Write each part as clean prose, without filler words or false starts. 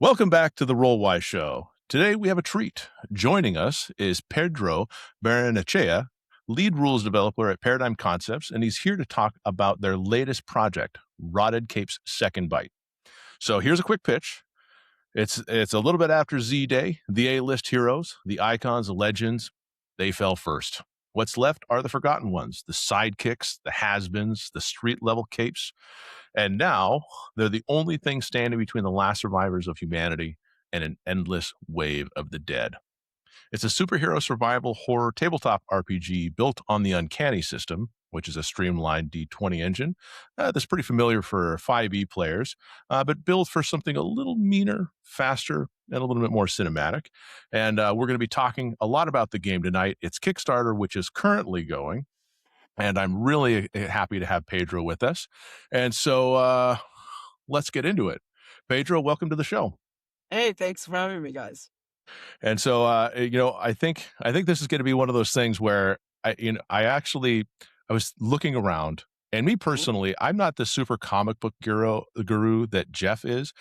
Welcome back to the Rollwise Show. Today we have a treat. Joining us is Pedro Barrenechea, lead rules developer at Paradigm Concepts, and he's here to talk about their latest project, Rotted Cape's Second Bite. So here's a quick pitch. It's a little bit after Z-Day. The A-list heroes, the icons, the legends, they fell first. What's left are the forgotten ones, the sidekicks, the has-beens, the street-level capes. And now they're the only thing standing between the last survivors of humanity and an endless wave of the dead. It's a superhero survival horror tabletop RPG built on the Uncanny System, which is a streamlined D20 engine that's pretty familiar for 5e players, but built for something a little meaner, faster, and a little bit more cinematic. And we're going to be talking a lot about the game tonight. It's Kickstarter, which is currently going. And I'm really happy to have Pedro with us. And so let's get into it. Pedro, welcome to the show. Hey, thanks for having me, guys. And so, I think this is going to be one of those things where I was looking around, and me personally, I'm not the super comic book guru that Jeff is.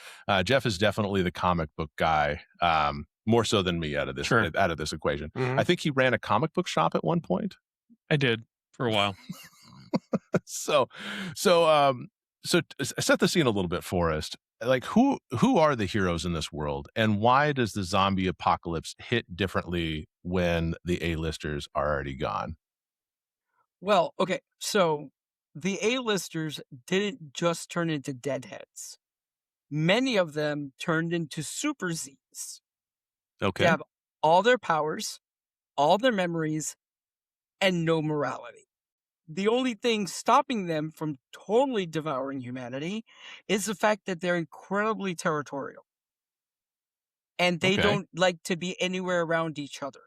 Jeff is definitely the comic book guy, more so than me out of this equation. Mm-hmm. I think he ran a comic book shop at one point. I did for a while. So set the scene a little bit for us. Like, who are the heroes in this world, and why does the zombie apocalypse hit differently when the A-listers are already gone? Well, okay, so the A-listers didn't just turn into deadheads. Many of them turned into super Zs. Okay. They have all their powers, all their memories, and no morality. The only thing stopping them from totally devouring humanity is the fact that they're incredibly territorial. And they don't like to be anywhere around each other,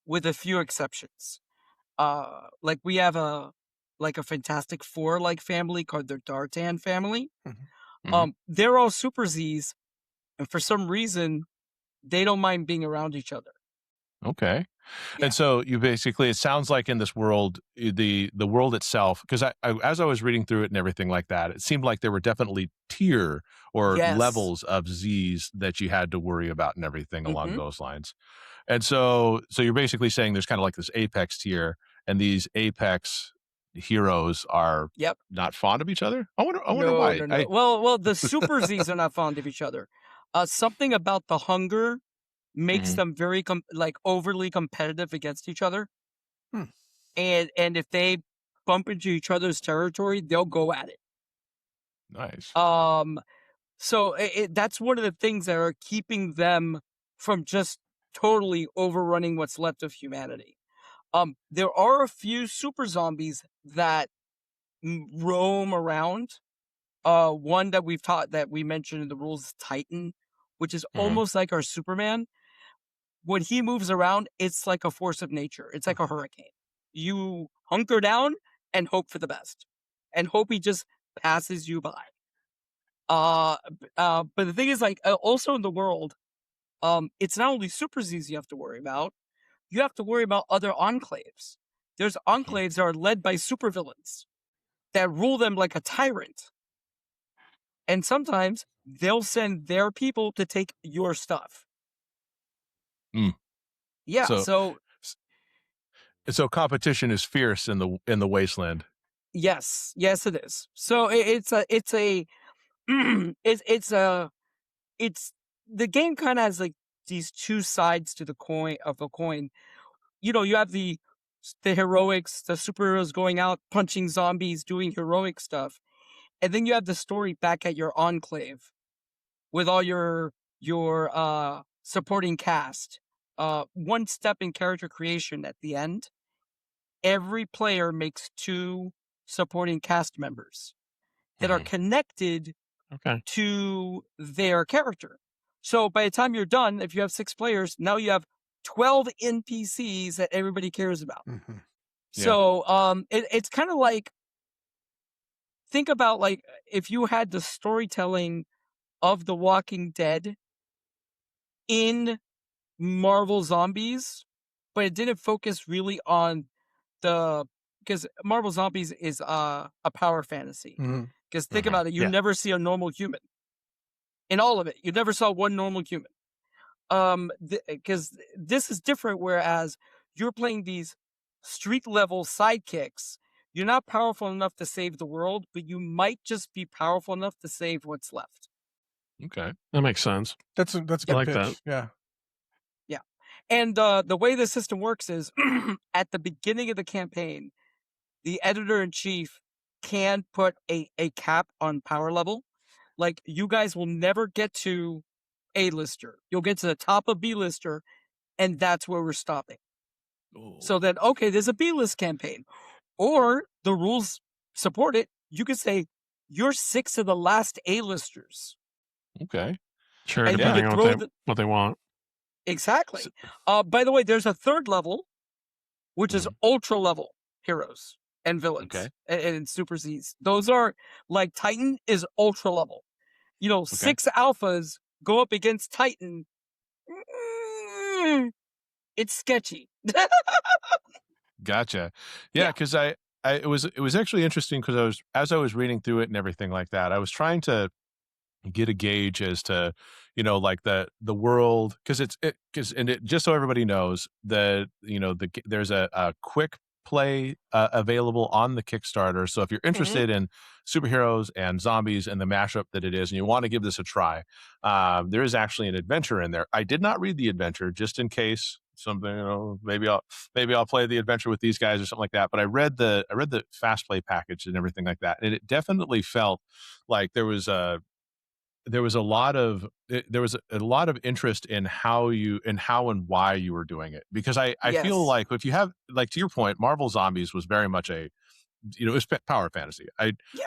with a few exceptions. Like we have a Fantastic Four like family called the Dartan family. Mm-hmm. They're all super Zs, and for some reason, they don't mind being around each other. Okay. Yeah. And so you basically, it sounds like in this world, the world itself, because as I was reading through it and everything like that, it seemed like there were definitely tier or levels of Zs that you had to worry about and everything along those lines. And so you're basically saying there's kind of like this apex tier, and these apex heroes are not fond of each other. I wonder why. No. Well, the super Zs are not fond of each other. Something about the hunger makes them very overly competitive against each other. And if they bump into each other's territory, they'll go at it. Nice. So that's one of the things that are keeping them from just totally overrunning what's left of humanity. There are a few super zombies that roam around. One that we mentioned in the rules is Titan, which is almost like our Superman. When he moves around, it's like a force of nature. It's like a hurricane. You hunker down and hope for the best, and hope he just passes you by. But the thing is, also in the world, it's not only super Zs you have to worry about. You have to worry about other enclaves. There's enclaves that are led by supervillains that rule them like a tyrant. And sometimes they'll send their people to take your stuff. Yeah, so competition is fierce in the wasteland. Yes, it is. So the game kind of has like these two sides to the coin. You have the heroics, the superheroes going out punching zombies, doing heroic stuff, and then you have the story back at your enclave with all your supporting cast. One step in character creation at the end, every player makes 2 supporting cast members that are connected to their character. So by the time you're done, if you have 6 players, now you have 12 NPCs that everybody cares about. So it's kind of like, think about like if you had the storytelling of The Walking Dead in Marvel Zombies, but it didn't focus really on because Marvel Zombies is a power fantasy. Because think about it, you never see a normal human. in all of it. You never saw one normal human. Because this is different, whereas you're playing these street level sidekicks. You're not powerful enough to save the world, but you might just be powerful enough to save what's left. Okay. That makes sense. That's a good like pitch. that. Yeah. And the way the system works is at the beginning of the campaign, the editor-in-chief can put a cap on power level. Like, you guys will never get to A-lister. You'll get to the top of B-lister, and that's where we're stopping. Ooh. So then, okay, there's a B-list campaign. Or the rules support it. You could say, you're 6 of the last A-listers. Okay. Sure, And you depending can on throw what they want. Exactly. By the way, there's a third level, which is ultra level heroes and villains. Okay. And Super Z's. Those are like Titan is ultra level. 6 alphas go up against Titan. It's sketchy. Gotcha. Yeah, because it was actually interesting because as I was reading through it and everything like that, I was trying to get a gauge as to like the world, because just so everybody knows that there's a quick play available on the Kickstarter. So if you're interested in superheroes and zombies and the mashup that it is, and you want to give this a try, there is actually an adventure in there. I did not read the adventure just in case something, maybe I'll play the adventure with these guys or something like that. But I read the fast play package and everything like that, and it definitely felt like there was a lot of interest in how and why you were doing it, because I feel like if you have, like, to your point, Marvel Zombies was very much it was power fantasy.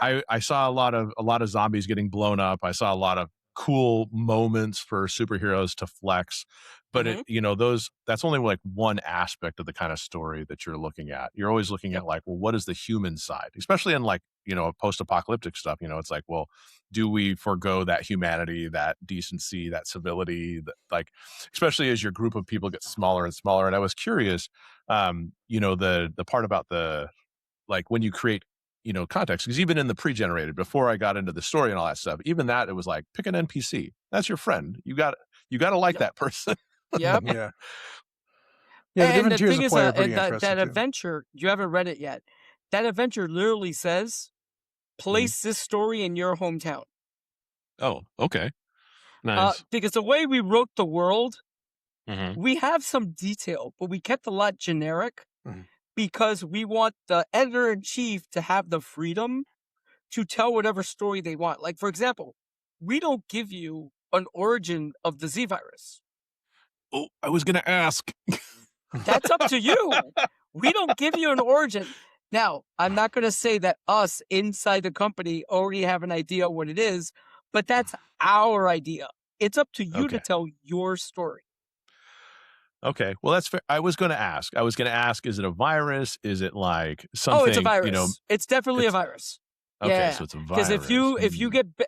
I saw a lot of zombies getting blown up. I saw a lot of cool moments for superheroes to flex, but that's only like one aspect of the kind of story that you're looking at. You're always looking at, like, well, what is the human side, especially in, like, post-apocalyptic stuff. It's like, well, do we forego that humanity, that decency, that civility, that, like, especially as your group of people get smaller and smaller. And I was curious, the part about the, like, when you create context, because even in the pre-generated, before I got into the story and all that stuff, even that, it was like, pick an NPC, that's your friend, you got to like that person. Yep. Yeah. Yeah, the And different the tiers thing of is, play are pretty interesting that too. adventure, you haven't read it yet. That adventure literally says, place this story in your hometown. Oh, okay. Nice. Because the way we wrote the world, Mhm. we have some detail, but we kept a lot generic Mhm. because we want the editor-in-chief to have the freedom to tell whatever story they want. Like, for example, we don't give you an origin of the Z virus. Oh, I was going to ask. That's up to you. We don't give you an origin. Now, I'm not going to say that us inside the company already have an idea what it is, but that's our idea. It's up to you to tell your story. Okay, well, that's fair. I was going to ask, is it a virus? Is it like something? Oh, it's a virus. It's definitely a virus. Okay, Yeah. so it's a virus. Because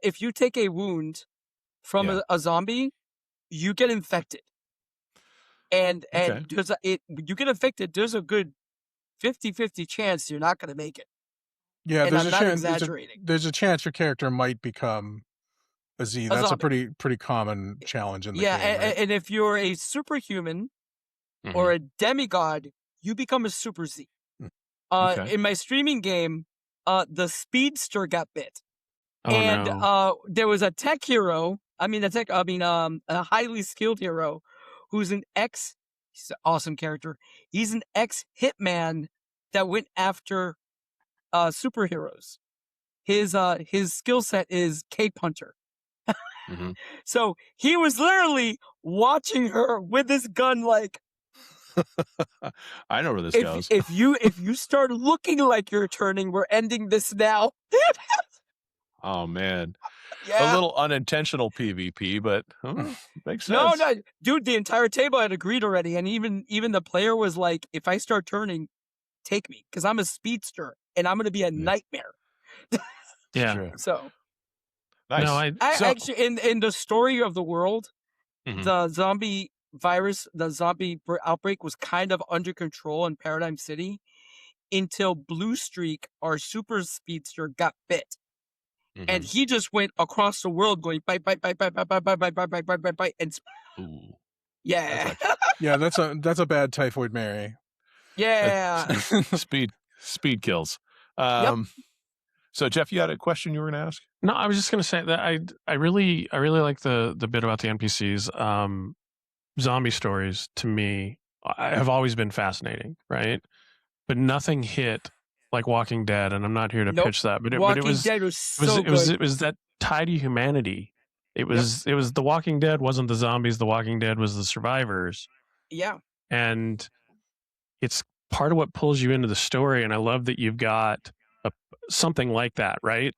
if you take a wound from a zombie, you get infected. And you get infected, there's a good 50-50 chance you're not going to make it. Yeah, And there's I'm a not chance. exaggerating. There's a chance your character might become a Z. That's a pretty common challenge in the game. Yeah, right? and if you're a superhuman or a demigod, you become a Super Z. In my streaming game, the Speedster got bit. There was a tech hero. A highly skilled hero who's he's an awesome character. He's an ex-hitman that went after superheroes. His skill set is Cape Hunter. So he was literally watching her with his gun, like, I know where this goes. If you start looking like you're turning, we're ending this now. Oh man. Yeah. A little unintentional PvP, but makes sense. No, dude, the entire table had agreed already, and even the player was like, if I start turning, take me, because I'm a speedster and I'm gonna be a nightmare. Yeah. True. So nice. No, actually, in the story of the world, the zombie virus, the zombie outbreak was kind of under control in Paradigm City until Blue Streak, our super speedster, got bit. and he just went across the world going bite, bite, bite, bite, bite, bite, bite, bite, bite, bite, bite, bite, bite, and Ooh. yeah, Yeah, that's a bad Typhoid Mary. yeah. Speed kills. Yep. So Jeff, you had a question you were going to ask? No, I was just going to say that I really like the bit about the NPCs. Zombie stories to me have always been fascinating, right? But nothing hit like Walking Dead, and I'm not here to pitch that, but it was Dead was so good. It was that tie to humanity. It was The Walking Dead wasn't the zombies. The Walking Dead was the survivors. Yeah, and it's part of what pulls you into the story. And I love that you've got something like that, right?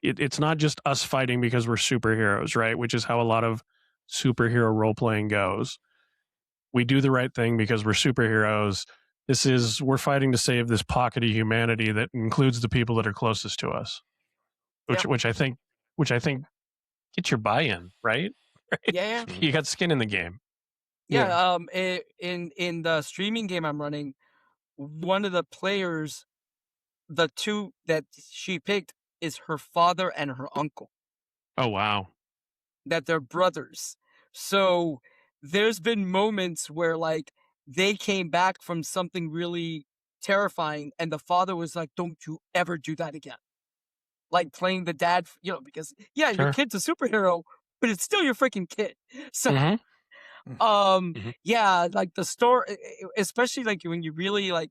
It's not just us fighting because we're superheroes, right? Which is how a lot of superhero role playing goes. We do the right thing because we're superheroes. We're fighting to save this pocket of humanity that includes the people that are closest to us, which I think gets your buy-in, right? Yeah. You got skin in the game. Yeah. In the streaming game I'm running, one of the players, the two that she picked, is her father and her uncle. Oh wow! That they're brothers. So there's been moments where like they came back from something really terrifying, and the father was like, "Don't you ever do that again." Like playing the dad, because your kid's a superhero, but it's still your freaking kid. So, yeah, like the story, especially like when you really like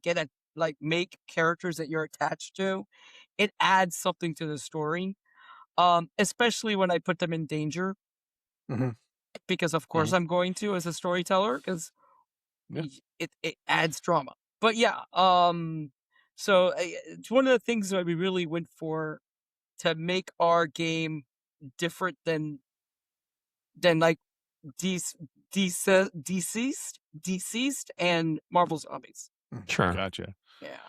make characters that you're attached to, it adds something to the story. Especially when I put them in danger, because of course I'm going to as a storyteller, because it adds drama. But yeah, so it's one of the things that we really went for to make our game different than like Deceased and Marvel Zombies. Sure, gotcha. Yeah.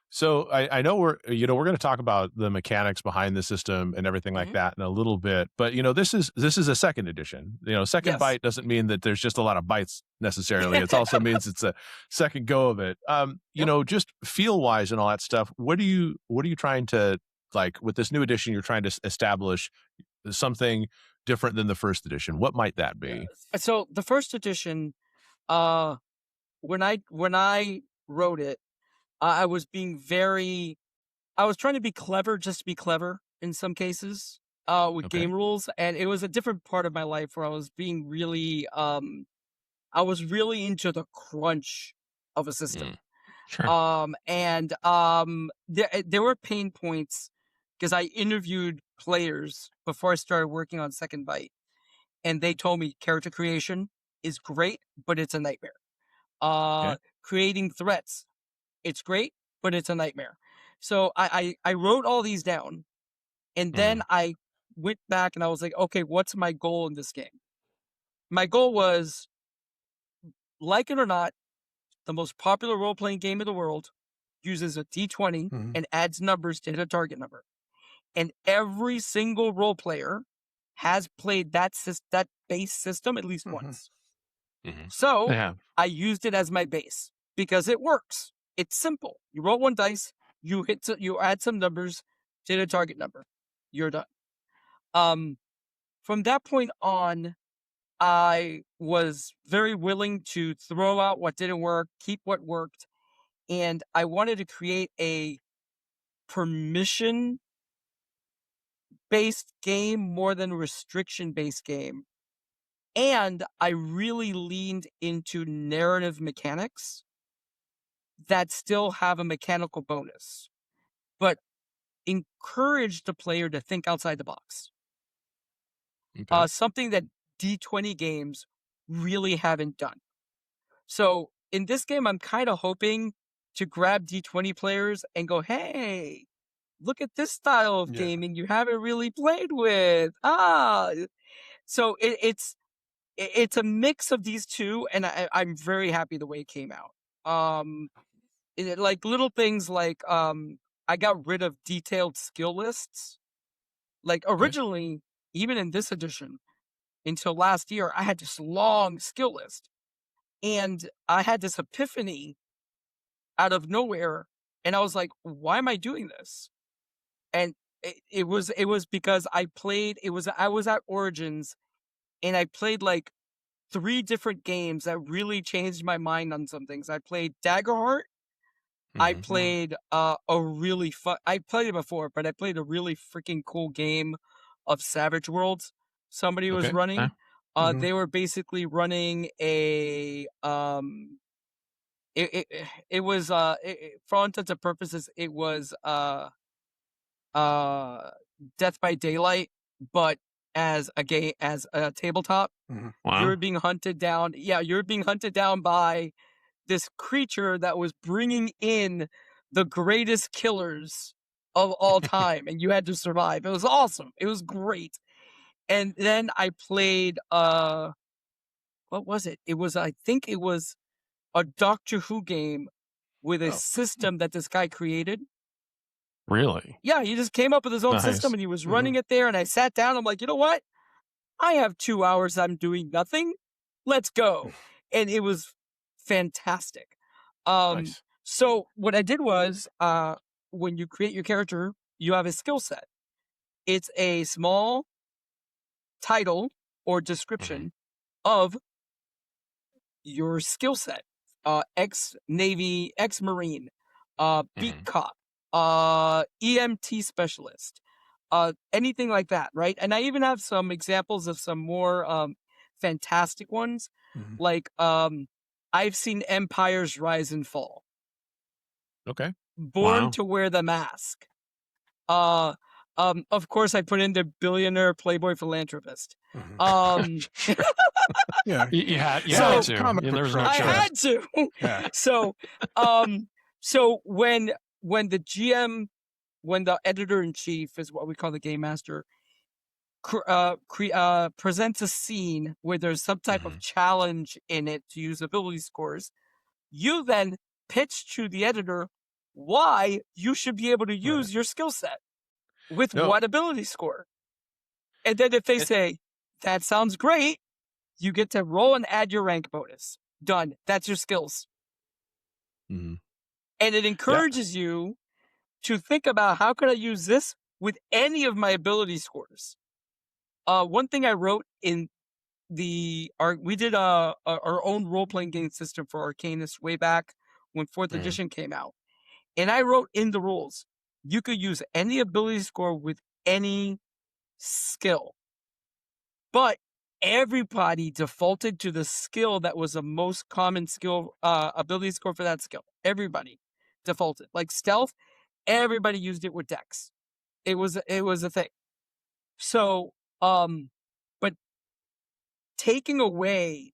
So I know we're going to talk about the mechanics behind the system and everything like that in a little bit, but this is a second edition. Second bite doesn't mean that there's just a lot of bites necessarily. It also means it's a second go of it. Just feel wise and all that stuff. What are you trying to, like, with this new edition? You're trying to establish something different than the first edition. What might that be? So the first edition, when I wrote it, I was trying to be clever just to be clever in some cases with game rules. And it was a different part of my life where I was being really, I was really into the crunch of a system. Sure. There were pain points because I interviewed players before I started working on Second Bite. And they told me character creation is great, but it's a nightmare. Creating threats, it's great, but it's a nightmare. So I wrote all these down, and then I went back and I was like, okay, what's my goal in this game? My goal was, like it or not, the most popular role-playing game in the world uses a D20 and adds numbers to hit a target number. And every single role player has played that base system at least once. So I used it as my base because it works. It's simple. You roll one dice, you add some numbers to the target number. You're done. From that point on, I was very willing to throw out what didn't work, keep what worked, and I wanted to create a permission-based game more than restriction-based game. And I really leaned into narrative mechanics that still have a mechanical bonus, but encourage the player to think outside the box. Something that D20 games really haven't done. So in this game, I'm kind of hoping to grab D20 players and go, hey, look at this style of gaming you haven't really played with. So it's a mix of these two, and I'm very happy the way it came out. Like little things like I got rid of detailed skill lists. Like originally, even in this edition, until last year, I had this long skill list, and I had this epiphany out of nowhere, and I was like, "Why am I doing this?" And it was because I was at Origins, and I played like 3 different games that really changed my mind on some things. I played Daggerheart. I played a really fun. I played it before, but I played a really freaking cool game of Savage Worlds. Somebody was Okay. running. Mhm. They were basically running a It was for all intents and purposes it was Death by Daylight, but as a tabletop. Mhm. Wow. You were being hunted down. Yeah, you were being hunted down by this creature that was bringing in the greatest killers of all time, and you had to survive. It was awesome. It was great. And then I played what was it? I think it was a Doctor Who game with a Oh. system that this guy created. Really? Yeah, he just came up with his own system Nice. and he was running it there, and I sat down, I'm like, you know what? I have 2 hours I'm doing nothing. Let's go. And it was fantastic. Nice. So what I did was, when you create your character, you have a skill set. It's a small title or description of your skill set. Ex-Navy, ex-Marine, beat cop, EMT specialist, anything like that, right? And I even have some examples of some more fantastic ones. Mhm. Like I've seen empires rise and fall. Okay. Born Wow. to wear the mask. Of course I put in the billionaire playboy philanthropist. Mhm. Yeah. You had So- to. Comic Yeah, book there was no I franchise. choice. had to. Yeah. So when the GM, when the editor-in-chief is what we call the game master, presents a scene where there's some type of challenge in it to use ability scores, you then pitch to the editor why you should be able to use your skill set with No. what ability score. And then if they And- say, that sounds great, you get to roll and add your rank bonus. Done. That's your skills. Mhm. And it encourages you to think about, how could I use this with any of my ability scores? One thing I wrote in we did our own role-playing game system for Arcanist way back when 4th edition came out. And I wrote in the rules, you could use any ability score with any skill. But everybody defaulted to the skill that was the most common skill, ability score for that skill. Everybody defaulted. Like stealth, everybody used it with Dex. It was a thing. So, but taking away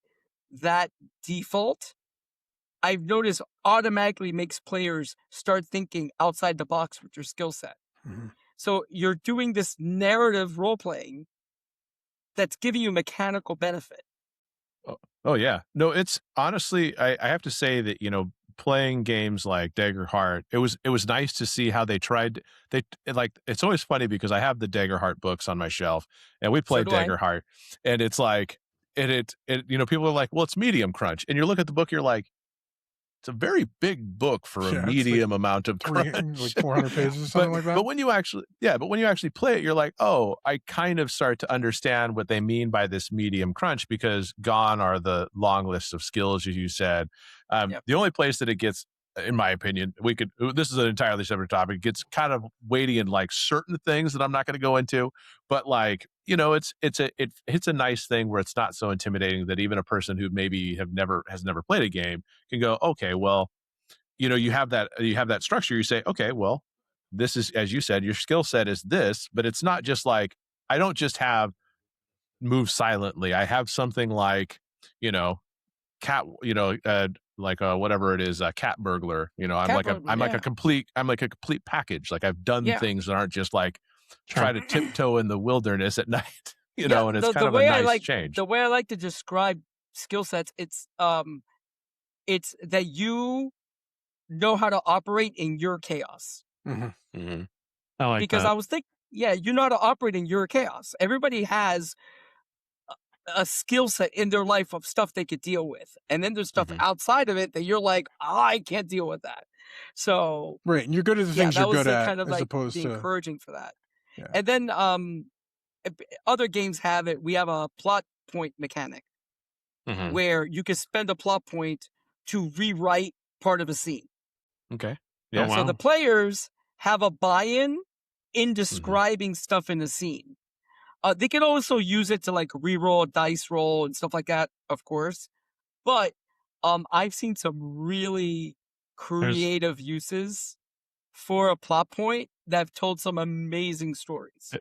that default, I've noticed automatically makes players start thinking outside the box with your skill set. Mhm. So you're doing this narrative role playing that's giving you mechanical benefit. Oh yeah. No, it's honestly, I have to say that, playing games like Daggerheart, it was nice to see how they tried. It's always funny because I have the Daggerheart books on my shelf, and we played do I. Daggerheart, and it's like, people are like, well, it's medium crunch, and you look at the book, you're like, it's a very big book for Yeah, a it's like medium amount of crunch. like 400 pages or something like that. But when you actually play it, you're like, oh, I kind of start to understand what they mean by this medium crunch, because gone are the long lists of skills, as you said. The only place that it gets, in my opinion, this is an entirely separate topic, it gets kind of weighty in like certain things that I'm not going to go into, but like, it hits a nice thing where it's not so intimidating that even a person who maybe has never played a game can go, okay, well, you have that structure. You say, okay, well, this is, as you said, your skill set is this, but it's not just like, I don't just have move silently. I have something like, cat, whatever it is, cat burglar. I'm like a complete package. Like I've done things that aren't just like try to tiptoe in the wilderness at night, and it's kind of a nice change. The way I like to describe skill sets, it's that you know how to operate in your chaos. Mhm. I like Because that. I was thinking, you know how to operate in your chaos. Everybody has a skill set in their life of stuff they could deal with. And then there's stuff outside of it that you're like, I can't deal with that. So Right, and you're good at the things that you're was good at, kind of as like opposed the to encouraging for that. Yeah. And then other games have it. We have a plot point mechanic Mhm. where you can spend a plot point to rewrite part of a scene. Okay. Oh, Yeah. So the wow. players have a buy-in Mm-hmm. in describing stuff in the scene. They can also use it to like re-roll, dice roll, and stuff like that, of course. But I've seen some really creative uses for a plot point that have told some amazing stories.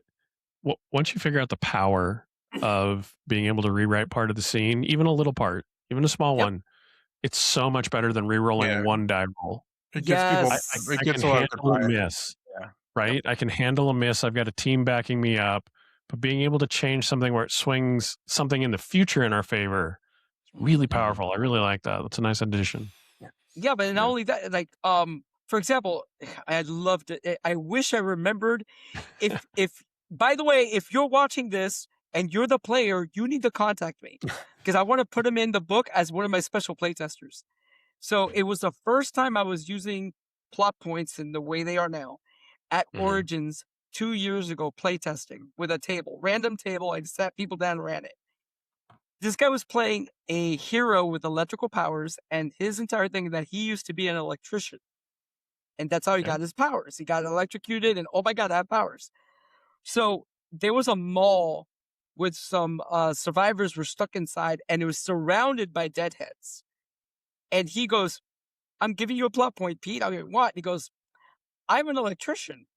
Once you figure out the power of being able to rewrite part of the scene, even a little part, even a small Yep. one, it's so much better than re-rolling Yeah. one die roll. It gets people. Yes. It I gets can a lot of good handle a buy-in. miss, Yeah. right? I can handle a miss. I've got a team backing me up, but being able to change something where it swings something in the future in our favor, it's really powerful. I really like that. That's a nice addition. Yeah, but not Yeah. only that, like for example, I loved it. I wish I remembered if by the way, if you're watching this and you're the player, you need to contact me because I want to put him in the book as one of my special playtesters. So it was the first time I was using plot points in the way they are now at Mhm. Origins 2 years ago, playtesting with a table, random table. I sat people down and ran it. This guy was playing a hero with electrical powers, and his entire thing that he used to be an electrician. And that's how he Okay. got his powers. He got electrocuted, and oh my God, I have powers. So there was a mall with some survivors were stuck inside, and it was surrounded by deadheads. And he goes, I'm giving you a plot point, Pete. I mean, what? He goes, I'm an electrician.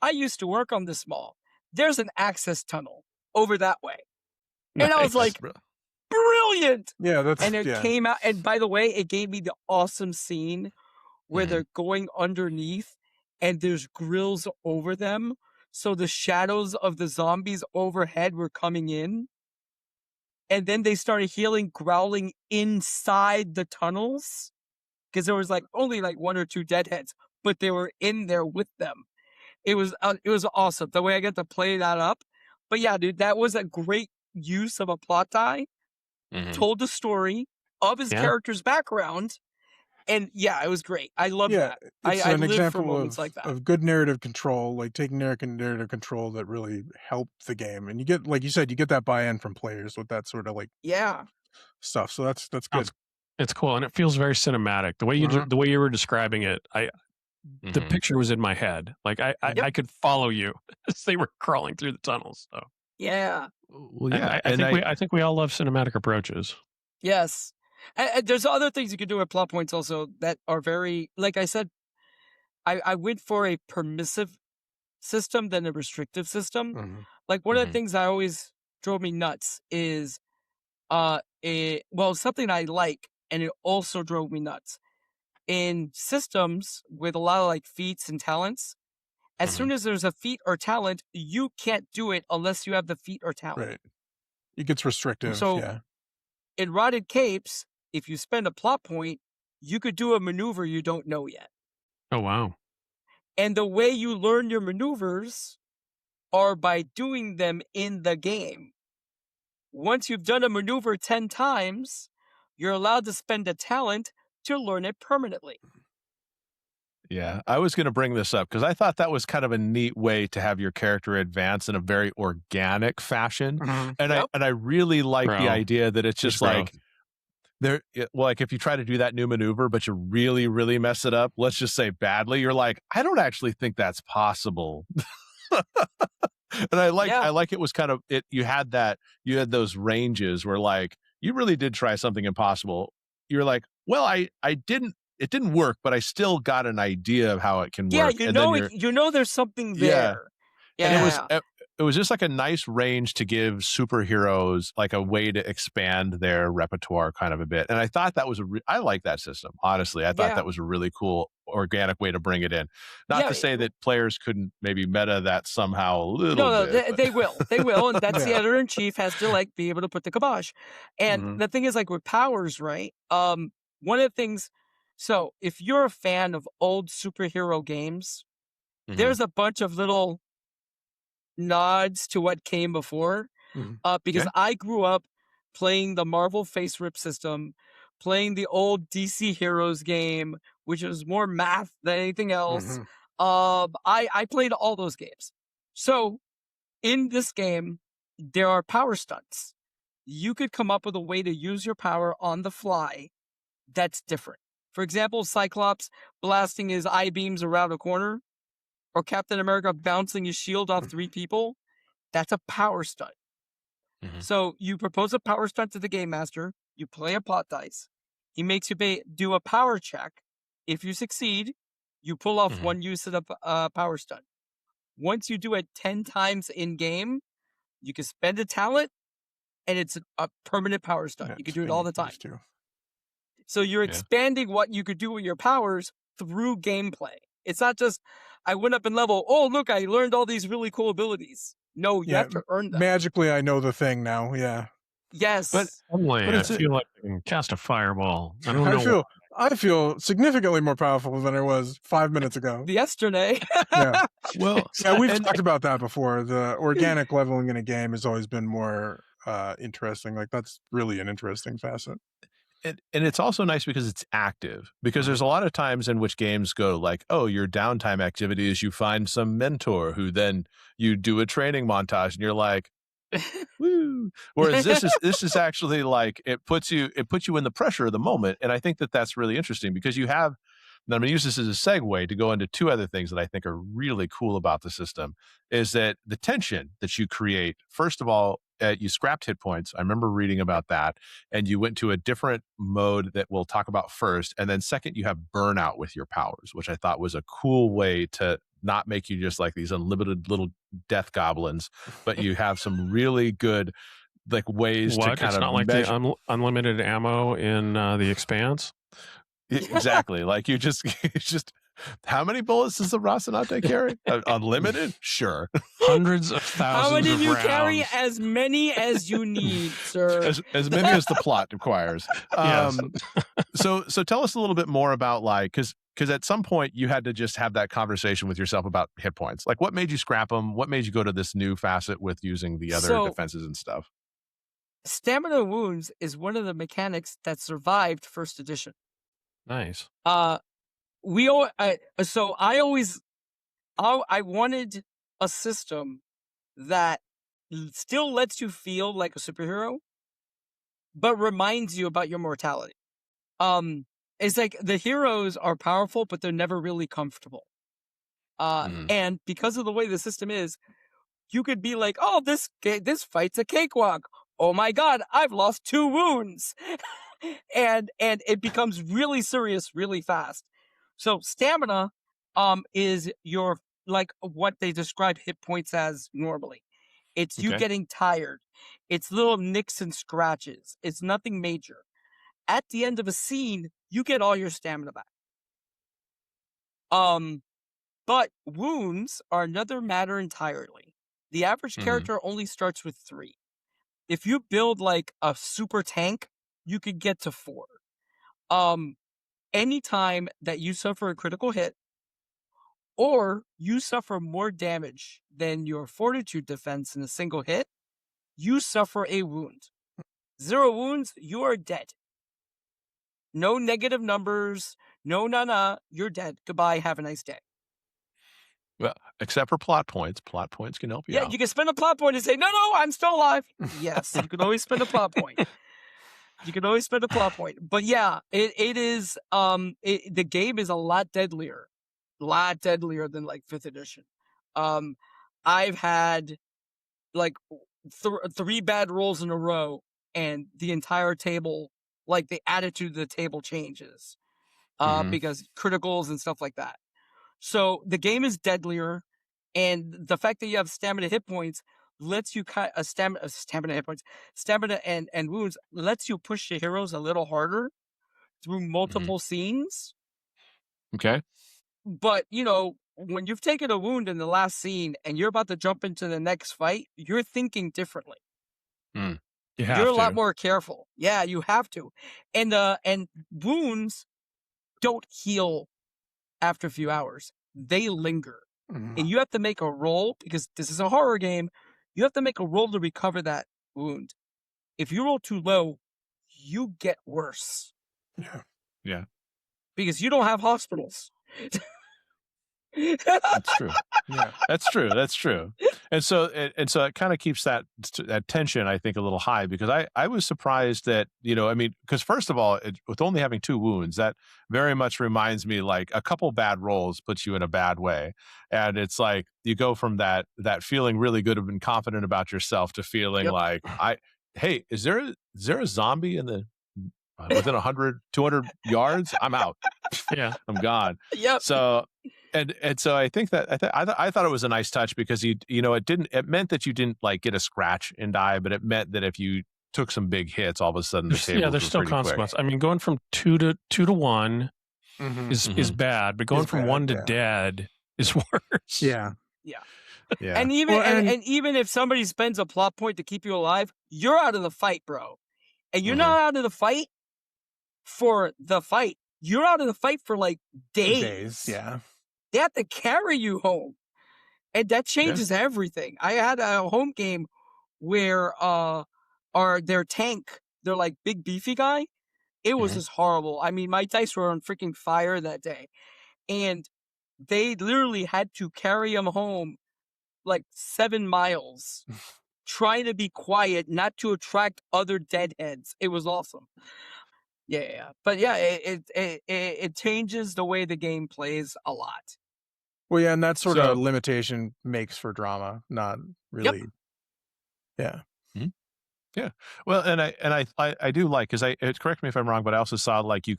I used to work on this mall. There's an access tunnel over that way. And I was Nice. like, brilliant. Yeah. That's And it yeah. came out. And by the way, it gave me the awesome scene where Mhm. they're going underneath and there's grills over them. So the shadows of the zombies overhead were coming in. And then they started healing, growling inside the tunnels. Because there was like only like one or two deadheads, but they were in there with them. It was awesome the way I get to play that up. But yeah, dude, that was a great use of a plot die. Mhm. Told the story of his Yeah. character's background, and yeah, it was great. I love Yeah. that. It's I an live for example moments like that. of good narrative control, like taking narrative control that really helped the game, and you get, like you said, you get that buy-in from players with that sort of like Yeah, stuff. So that's Oh, good. it's cool, and it feels very cinematic. The way Mhm. the way you were describing it, the Mhm. picture was in my head. Like I could follow you as they were crawling through the tunnels. So yeah, Well, and yeah, I think we all love cinematic approaches. yes. And there's other things you can do with plot points also that are very, like I said, I went for a permissive system than a restrictive system. Mhm. Like one of Mhm. the things that always drove me nuts is something I like, and it also drove me nuts. In systems with a lot of like feats and talents, as Mhm. soon as there's a feat or talent, you can't do it unless you have the feat or talent. Right. It gets restrictive. So Yeah. in Rotted Capes, if you spend a plot point, you could do a maneuver you don't know yet. Oh wow. And the way you learn your maneuvers are by doing them in the game. Once you've done a maneuver 10 times, you're allowed to spend a talent to learn it permanently. Yeah, I was going to bring this up because I thought that was kind of a neat way to have your character advance in a very organic fashion, Mhm. and Yep. I really like the Bro, idea that it's just there's like like if you try to do that new maneuver but you really mess it up, let's just say badly, you're like, I don't actually think that's possible. And I Yeah. like it was kind of it. You had those ranges where like you really did try something impossible. You're like, well, I didn't. It didn't work, but I still got an idea of how it can Yeah, work. you And know, then you know, there's something yeah, there. and Yeah, it was just like a nice range to give superheroes like a way to expand their repertoire kind of a bit. And I thought that was I like that system. Honestly, I thought yeah, that was a really cool organic way to bring it in. Not yeah. to say that players couldn't maybe meta that somehow a little No, bit. they will, and that's the Yeah. editor in chief has to like be able to put the kibosh. And Mhm. the thing is, like with powers, right? One of the things. So if you're a fan of old superhero games, Mhm. there's a bunch of little nods to what came before. Mhm. Because Okay. I grew up playing the Marvel Face Rip system, playing the old DC Heroes game, which was more math than anything else. Mhm. I played all those games. So in this game, there are power stunts. You could come up with a way to use your power on the fly that's different. For example, Cyclops blasting his I-beams around a corner, or Captain America bouncing his shield off 3 people. That's a power stunt. Mhm. So you propose a power stunt to the game master, you play a pot dice, he makes you do a power check. If you succeed, you pull off Mhm. one use of the power stunt. Once you do it 10 times in game, you can spend a talent, and it's a permanent power stunt. Yeah, You can do it all the time. these two. So you're Yeah. expanding what you could do with your powers through gameplay. It's not just, I went up in level, oh, look, I learned all these really cool abilities. No, you Yeah, have to earn them. magically I know the thing now. Yeah, Yes. Suddenly, But I it's a- feel like I can cast a fireball. I don't know. I feel significantly more powerful than I was 5 minutes ago. Yesterday. Yeah. Well, Yeah, we've and- talked about that before. The organic leveling in a game has always been more interesting. Like, that's really an interesting facet. And it's also nice because it's active, because there's a lot of times in which games go like, oh, your downtime activity is you find some mentor who then you do a training montage and you're like, woo. Whereas this is actually like, it puts you in the pressure of the moment. And I think that that's really interesting, because you have, and I'm going to use this as a segue to go into 2 other things that I think are really cool about the system, is that the tension that you create. First of all, you scrapped hit points. I remember reading about that, and you went to a different mode that we'll talk about first. And then second, you have burnout with your powers, which I thought was a cool way to not make you just like these unlimited little death goblins, but you have some really good like ways to kind It's of not like the unlimited ammo in The Expanse. Exactly. Like you just how many bullets does the Rocinante carry? Unlimited? Sure. Hundreds of thousands How many of do you rounds. carry? As many as you need, sir. As many as the plot requires. Yes. So tell us a little bit more about, like, because at some point you had to just have that conversation with yourself about hit points. Like, what made you scrap them? What made you go to this new facet with using the other defenses and stuff? Stamina wounds is one of the mechanics that survived first edition. Nice. I wanted a system that still lets you feel like a superhero, but reminds you about your mortality. It's like the heroes are powerful, but they're never really comfortable. And because of the way the system is, you could be like, oh, this fight's a cakewalk. Oh my God, I've lost 2 wounds. and it becomes really serious really fast. So stamina is your, like, what they describe hit points as normally. It's you Okay. getting tired. It's little nicks and scratches. It's nothing major. At the end of a scene, you get all your stamina back. But wounds are another matter entirely. The average character only starts with 3. If you build like a super tank, you could get to 4. Anytime that you suffer a critical hit, or you suffer more damage than your fortitude defense in a single hit, you suffer a wound. 0 wounds, you are dead. No negative numbers, no, you're dead. Goodbye, have a nice day. Well, except for plot points. Plot points can help you out. You can spend a plot point and say, no, I'm still alive. Yes, you can always spend a plot point. You can always spend a plot point. But yeah, it is, the game is a lot deadlier than like 5th edition. I've had like 3 bad rolls in a row, and the entire table, like the attitude of the table changes, because criticals and stuff like that. So the game is deadlier, and the fact that you have stamina hit points lets you cut stamina and wounds lets you push the heroes a little harder through multiple scenes. Okay. But when you've taken a wound in the last scene and you're about to jump into the next fight, you're thinking differently. You're a lot more careful. Yeah, you have to. And wounds don't heal after a few hours. They linger. And you have to make a roll, because this is a horror game. You have to make a roll to recover that wound. If you roll too low, you get worse. Yeah. Because you don't have hospitals. That's true. Yeah. That's true. That's true. And so it kind of keeps that tension, I think, a little high, because I was surprised that, because first of all, with only having 2 wounds, that very much reminds me, like, a couple bad rolls puts you in a bad way. And it's like you go from that feeling really good and confident about yourself to feeling Yep. like, hey, is there a zombie in the within 100, 200 yards? I'm out. Yeah. I'm gone. Yep. So and so I think that I thought it was a nice touch, because it meant that you didn't, like, get a scratch and die, but it meant that if you took some big hits, all of a sudden the tables there's were still pretty consequence. quick. I mean, going from 2 to 1 Mhm. is bad, but going Is from bad, 1 to yeah. dead is worse. Yeah. Yeah. Yeah. And even Well, and even if somebody spends a plot point to keep you alive, you're out of the fight, bro. And you're not out of the fight for the fight. You're out of the fight for, like, days. Yeah. They have to carry you home. And that changes everything. I had a home game where their tank, their, like, big beefy guy, it was just horrible. I mean, my dice were on freaking fire that day. And they literally had to carry him home like 7 miles, trying to be quiet, not to attract other deadheads. It was awesome. Yeah. But yeah, it changes the way the game plays a lot. Well, yeah, and that sort So- of limitation makes for drama, not really. Yeah. Yeah. Well, and I do like, because correct me if I'm wrong, but I also saw, like, you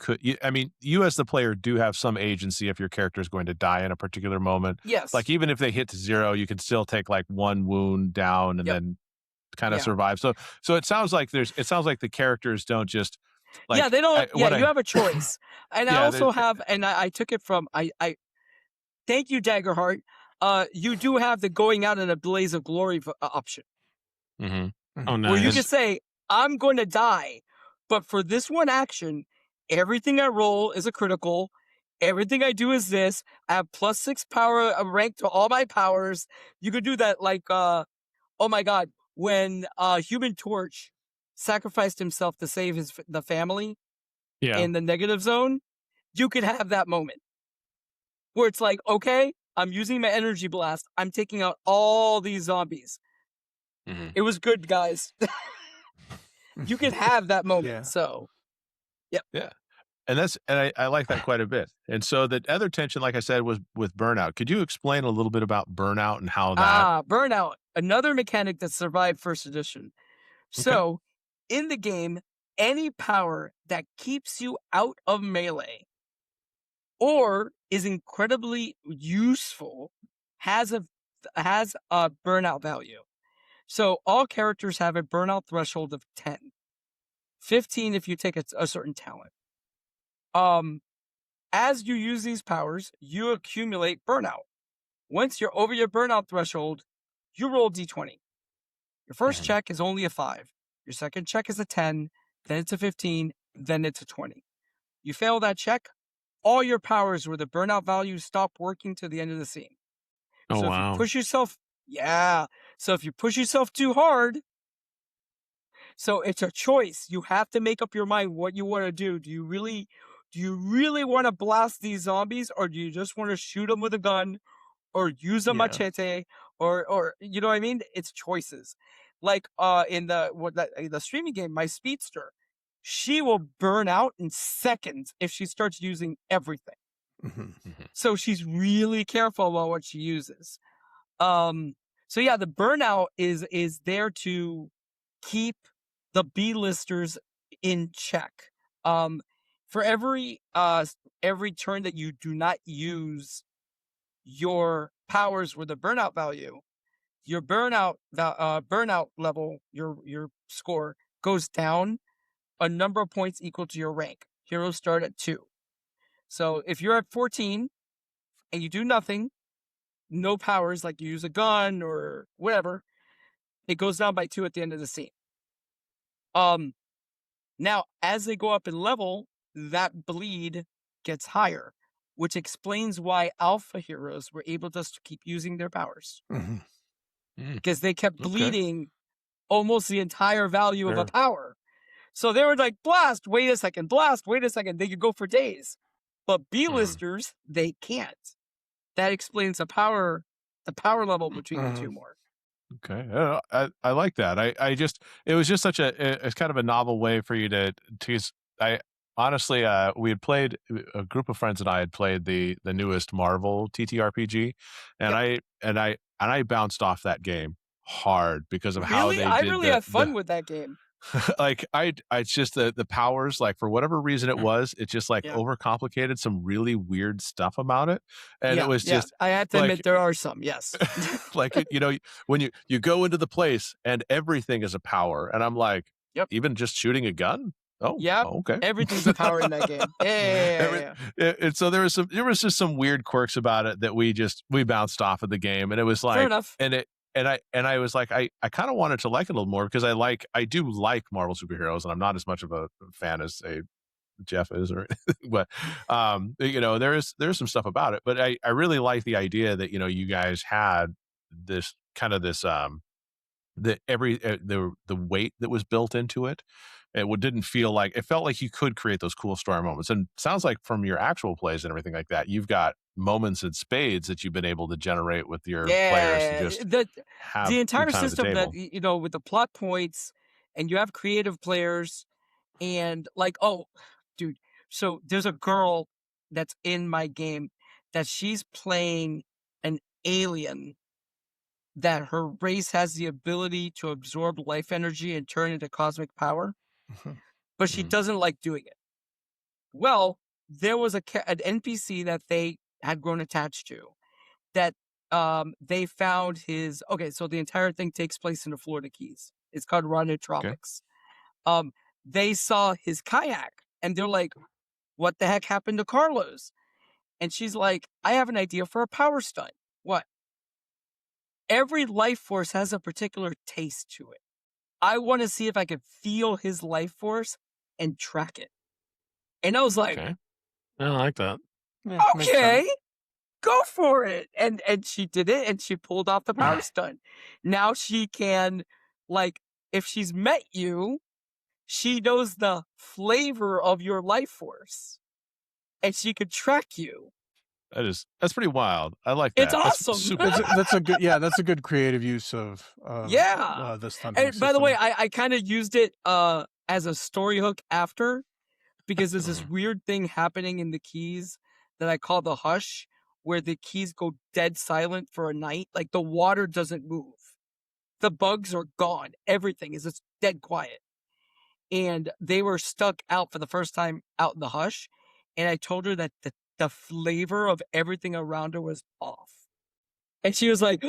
as the player do have some agency if your character is going to die in a particular moment. Yes. Like, even if they hit to 0, you can still take, like, 1 wound down and then kind of survive. So it sounds like the characters don't just, like, yeah, they don't. You have a choice. And I Yeah, also have, and I took it from, I thank you, Daggerheart. You do have the going out in a blaze of glory option. Oh, nice. Where you can say, I'm going to die, but for this one action, everything I roll is a critical. Everything I do is this. I have +6 power rank to all my powers. You could do that, like, oh my God, when Human Torch sacrificed himself to save the family in the negative zone, you could have that moment where it's like, okay, I'm using my energy blast. I'm taking out all these zombies. It was good, guys. You can have that moment. Yeah. So, Yeah. And I like that quite a bit. And so the other tension, like I said, was with Burnout. Could you explain a little bit about Burnout and how that? Burnout, another mechanic that survived first edition. So, in the game, any power that keeps you out of melee or is incredibly useful has a burnout value. So all characters have a burnout threshold of 10. 15 if you take a certain talent. As you use these powers, you accumulate burnout. Once you're over your burnout threshold, you roll d20. Your first check is only a 5. Your second check is a 10, then it's a 15, then it's a 20. You fail that check, all your powers where the burnout value stop working to the end of the scene. Oh, so if wow. you push yourself, so if you push yourself too hard, so it's a choice. You have to make up your mind what you want to do. Do you really want to blast these zombies, or do you just want to shoot them with a gun, or use a machete, or you know what I mean? It's choices. Like in the streaming game, my speedster, she will burn out in seconds if she starts using everything. So she's really careful about what she uses. So yeah, the burnout is there to keep the B-listers in check. For every turn that you do not use your powers with a burnout value, your burnout level, your score goes down a number of points equal to your rank. Heroes start at 2. So if you're at 14 and you do nothing, no powers, like you use a gun or whatever, it goes down by 2 at the end of the scene. Now, as they go up in level, that bleed gets higher, which explains why alpha heroes were able to keep using their powers. Because they kept bleeding almost the entire value of a power. So they were like, blast, wait a second. They could go for days. But B-listers, they can't. that explains the power level between the two more. Okay, I like that. I just it was just such it's kind of a novel way for you to. I honestly, we had played, a group of friends and I had played the newest Marvel TTRPG, and Yep. I bounced off that game hard because of how Really, they I did really have fun with that game. like it's just the powers, like for whatever reason it just like Yeah. overcomplicated some really weird stuff about it, and it was just I have to like admit there are some, yes. like when you go into the place and everything is a power, and I'm like, Yep. even just shooting a gun. Yep. Okay. Everything's a power in that game. Yeah. And so there was just some weird quirks about it that we bounced off of the game, and it was like, Fair enough. and I was like, I kind of wanted to like it a little more because I do like Marvel superheroes, and I'm not as much of a fan as say Jeff is, or but there is some stuff about it, but I really like the idea that you guys had this kind of this the weight that was built into it. Didn't feel like, it felt like you could create those cool story moments, and sounds like from your actual plays and everything like that, you've got moments in spades that you've been able to generate with your players to just have the entire good time at the system that table. with the plot points, and you have creative players, and like, oh dude, so there's a girl that's in my game that she's playing an alien that her race has the ability to absorb life energy and turn into cosmic power, but she doesn't like doing it. Well, there was an NPC that they had grown attached to that they found his. Okay, so the entire thing takes place in the Florida Keys. It's called Rondo Tropics. They saw his kayak and they're like, what the heck happened to Carlos? And she's like, I have an idea for a power stunt. What? Every life force has a particular taste to it. I want to see if I could feel his life force and track it. And I was like, Okay. I like that. Yeah, makes okay, sense. go for it. And she did it, and she pulled off the power stunt. Now she can, like, if she's met you, she knows the flavor of your life force, and she could track you. That's pretty wild. I like that. It's awesome. That's super. That's a good creative use of the stunting And by the system. way, I kind of used it as a story hook after, because there's this weird thing happening in the Keys that I call the hush, where the Keys go dead silent for a night. Like the water doesn't move. The bugs are gone. Everything is just dead quiet. And they were stuck out for the first time out in the hush. And I told her that the flavor of everything around her was off. And she was like,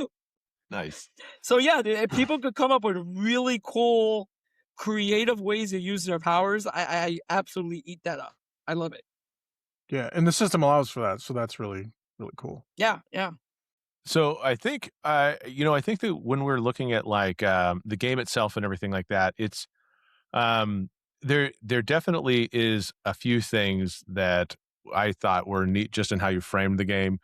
Nice. So yeah, people could come up with really cool, creative ways to use their powers. I absolutely eat that up. I love it. Yeah, and the system allows for that, so that's really, really cool. Yeah. So I think, I think that when we're looking at like the game itself and everything like that, it's there definitely is a few things that I thought were neat just in how you framed the game.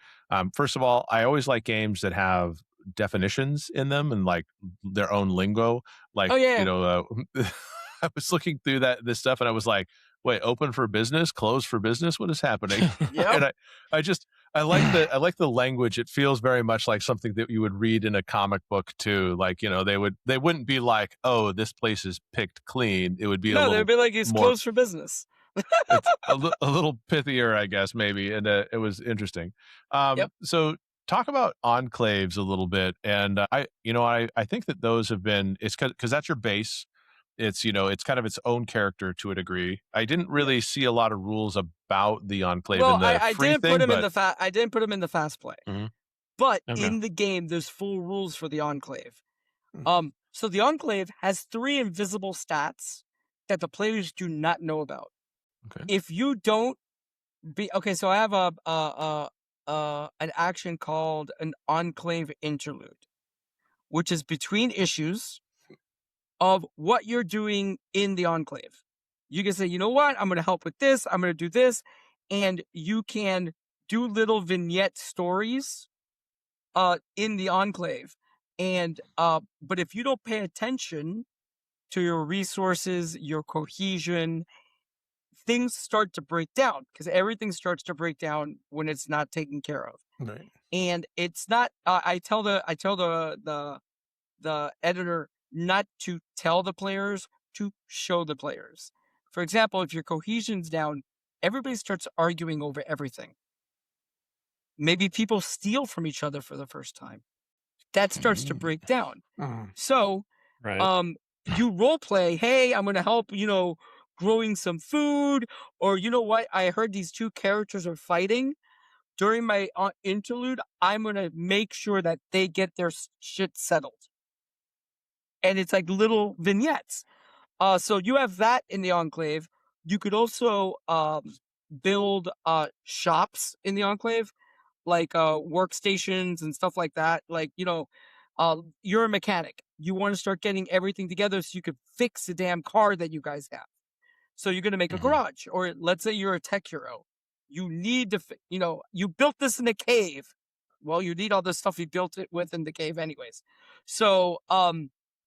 First of all, I always like games that have definitions in them and like their own lingo. Like, I was looking through this stuff and I was like, wait, open for business, close for business? What is happening? And I like the language. It feels very much like something that you would read in a comic book too. Like, they wouldn't be like, oh, this place is picked clean. It would be they'd be like, it's closed for business. It's a little pithier, I guess, maybe. And it was interesting. So talk about enclaves a little bit. And I think that those have been, it's because that's your base. It's, it's kind of its own character to a degree. I didn't really see a lot of rules about the enclave in the I free didn't thing, put them in the I didn't put them in the fast play. Mhm. But Okay. in the game, there's full rules for the enclave. So the enclave has 3 invisible stats that the players do not know about. Okay. If you don't so I have an action called an enclave interlude, which is between issues of what you're doing in the enclave. You can say, you know what, I'm going to help with this, I'm going to do this, and you can do little vignette stories in the enclave. And but if you don't pay attention to your resources, your cohesion, things start to break down, because everything starts to break down when it's not taken care of. Right. And it's not. I tell the editor not to tell the players, to show the players. For example, if your cohesion's down, everybody starts arguing over everything. Maybe people steal from each other for the first time. That starts to break down. So, Right. you role play. Hey, I'm going to help. Growing some food, or you know what? I heard these two characters are fighting. During my interlude, I'm going to make sure that they get their shit settled. And it's like little vignettes. So you have that in the Enclave. You could also build shops in the Enclave, like workstations and stuff like that. Like, you're a mechanic. You want to start getting everything together so you could fix the damn car that you guys have. So you're going to make a garage. Or let's say you're a tech hero. You need to, you built this in a cave. Well, you need all the stuff you built it with in the cave anyways. So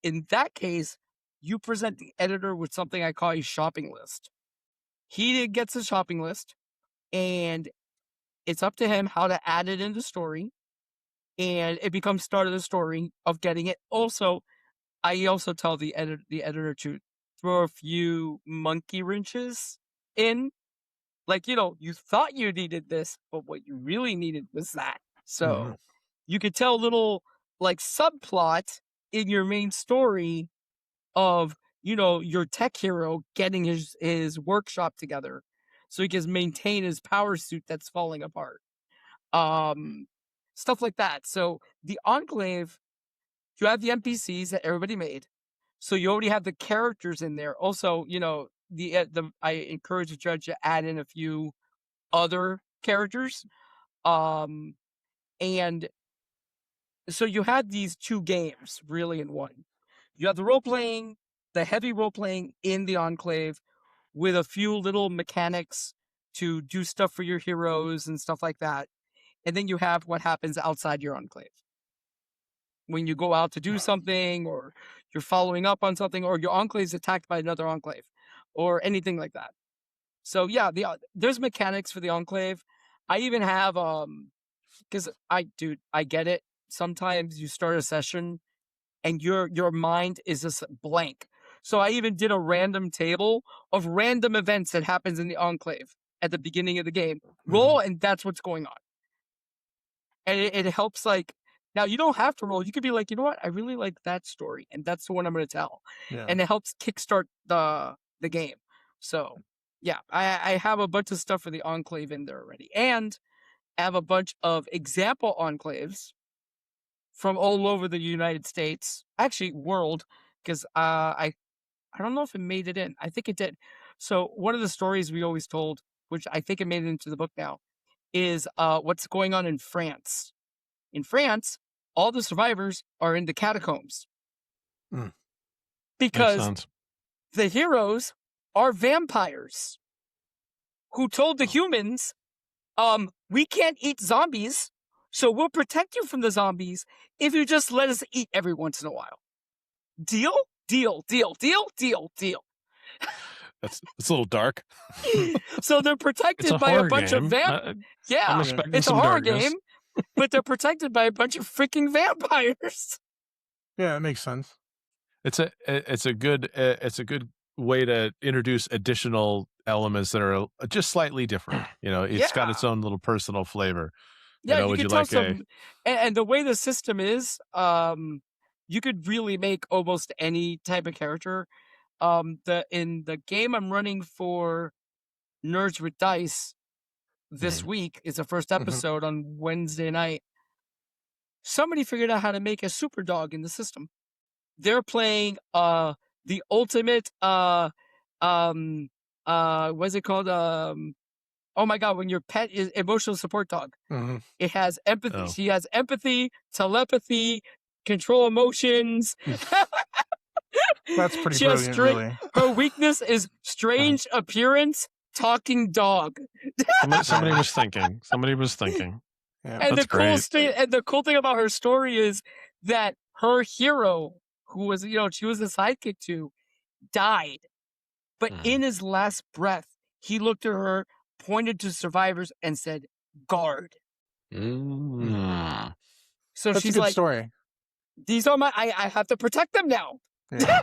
in that case, you present the editor with something I call a shopping list. He gets a shopping list, and it's up to him how to add it in the story, and it becomes part of the story of getting it. Also, I also tell the editor to throw a few monkey wrenches in. Like, you thought you needed this, but what you really needed was that. So you could tell a little like subplot in your main story of, your tech hero getting his workshop together so he can maintain his power suit that's falling apart. Stuff like that. So the Enclave, you have the NPCs that everybody made. So you already have the characters in there. Also, I encourage the judge to add in a few other characters. And so you had these two games really in one. You have the role-playing, the heavy role-playing in the Enclave with a few little mechanics to do stuff for your heroes and stuff like that. And then you have what happens outside your Enclave. When you go out to do something, or you're following up on something, or your Enclave is attacked by another Enclave, or anything like that. So yeah, there's mechanics for the Enclave. I even have because I get it. Sometimes you start a session and your mind is just blank. So I even did a random table of random events that happens in the Enclave at the beginning of the game. Roll, and that's what's going on. And it helps. Like, now you don't have to roll. You could be like, you know what? I really like that story, and that's the one I'm going to tell. Yeah. And it helps kickstart the game. So yeah, I have a bunch of stuff for the Enclave in there already, and I have a bunch of example Enclaves from all over the United States, actually world, because I don't know if it made it in. I think it did. So one of the stories we always told, which I think it made it into the book now, is what's going on in France. In France, all the survivors are in the catacombs. Because the heroes are vampires who told the humans, we can't eat zombies, so we'll protect you from the zombies if you just let us eat every once in a while. Deal? Deal, deal, deal, deal, deal. It's a little dark. So they're protected by a bunch of I'm expecting it's a some horror darkness. game, but they're protected by a bunch of freaking vampires. Yeah, it makes sense. It's a good way to introduce additional elements that are just slightly different. It's got its own little personal flavor. Yeah, you would can you tell like and the way the system is, you could really make almost any type of character. In the game I'm running for Nerds with Dice this week is the first episode on Wednesday night. Somebody figured out how to make a super dog in the system. They're playing the ultimate what's it called? Oh my God, when your pet is emotional support dog. It has empathy. Oh. She has empathy, telepathy, control emotions. That's pretty brilliant, really. Her weakness is strange appearance, talking dog. Somebody was thinking. Yeah, And that's the cool thing about her story is that her hero, who was, she was a sidekick to, died. But in his last breath, he looked at her, pointed to survivors, and said, "Guard." Mm. So That's she's a good like, story. "These are my. I have to protect them now." Yeah.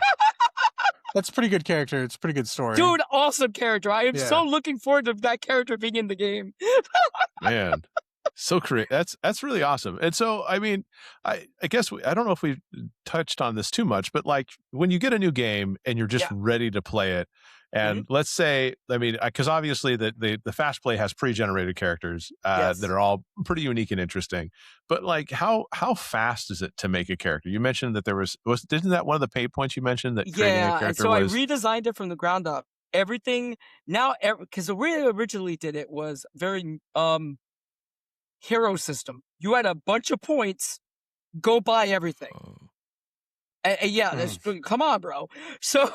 That's a pretty good character. It's a pretty good story. Dude, awesome character. I am Yeah. so looking forward to that character being in the game. Man, so creative. That's really awesome. And so, I mean, I guess I don't know if we touched on this too much, but like when you get a new game and you're just Yeah. ready to play it, and let's say, I mean, because obviously the fast play has pre-generated characters Yes. that are all pretty unique and interesting. But like, how fast is it to make a character? You mentioned that there was isn't that one of the pain points you mentioned, that creating a Yeah, and character so I was redesigned it from the ground up. Everything now, because the way I originally did it was very hero system. You had a bunch of points, go buy everything. And yeah, that's come on, bro. So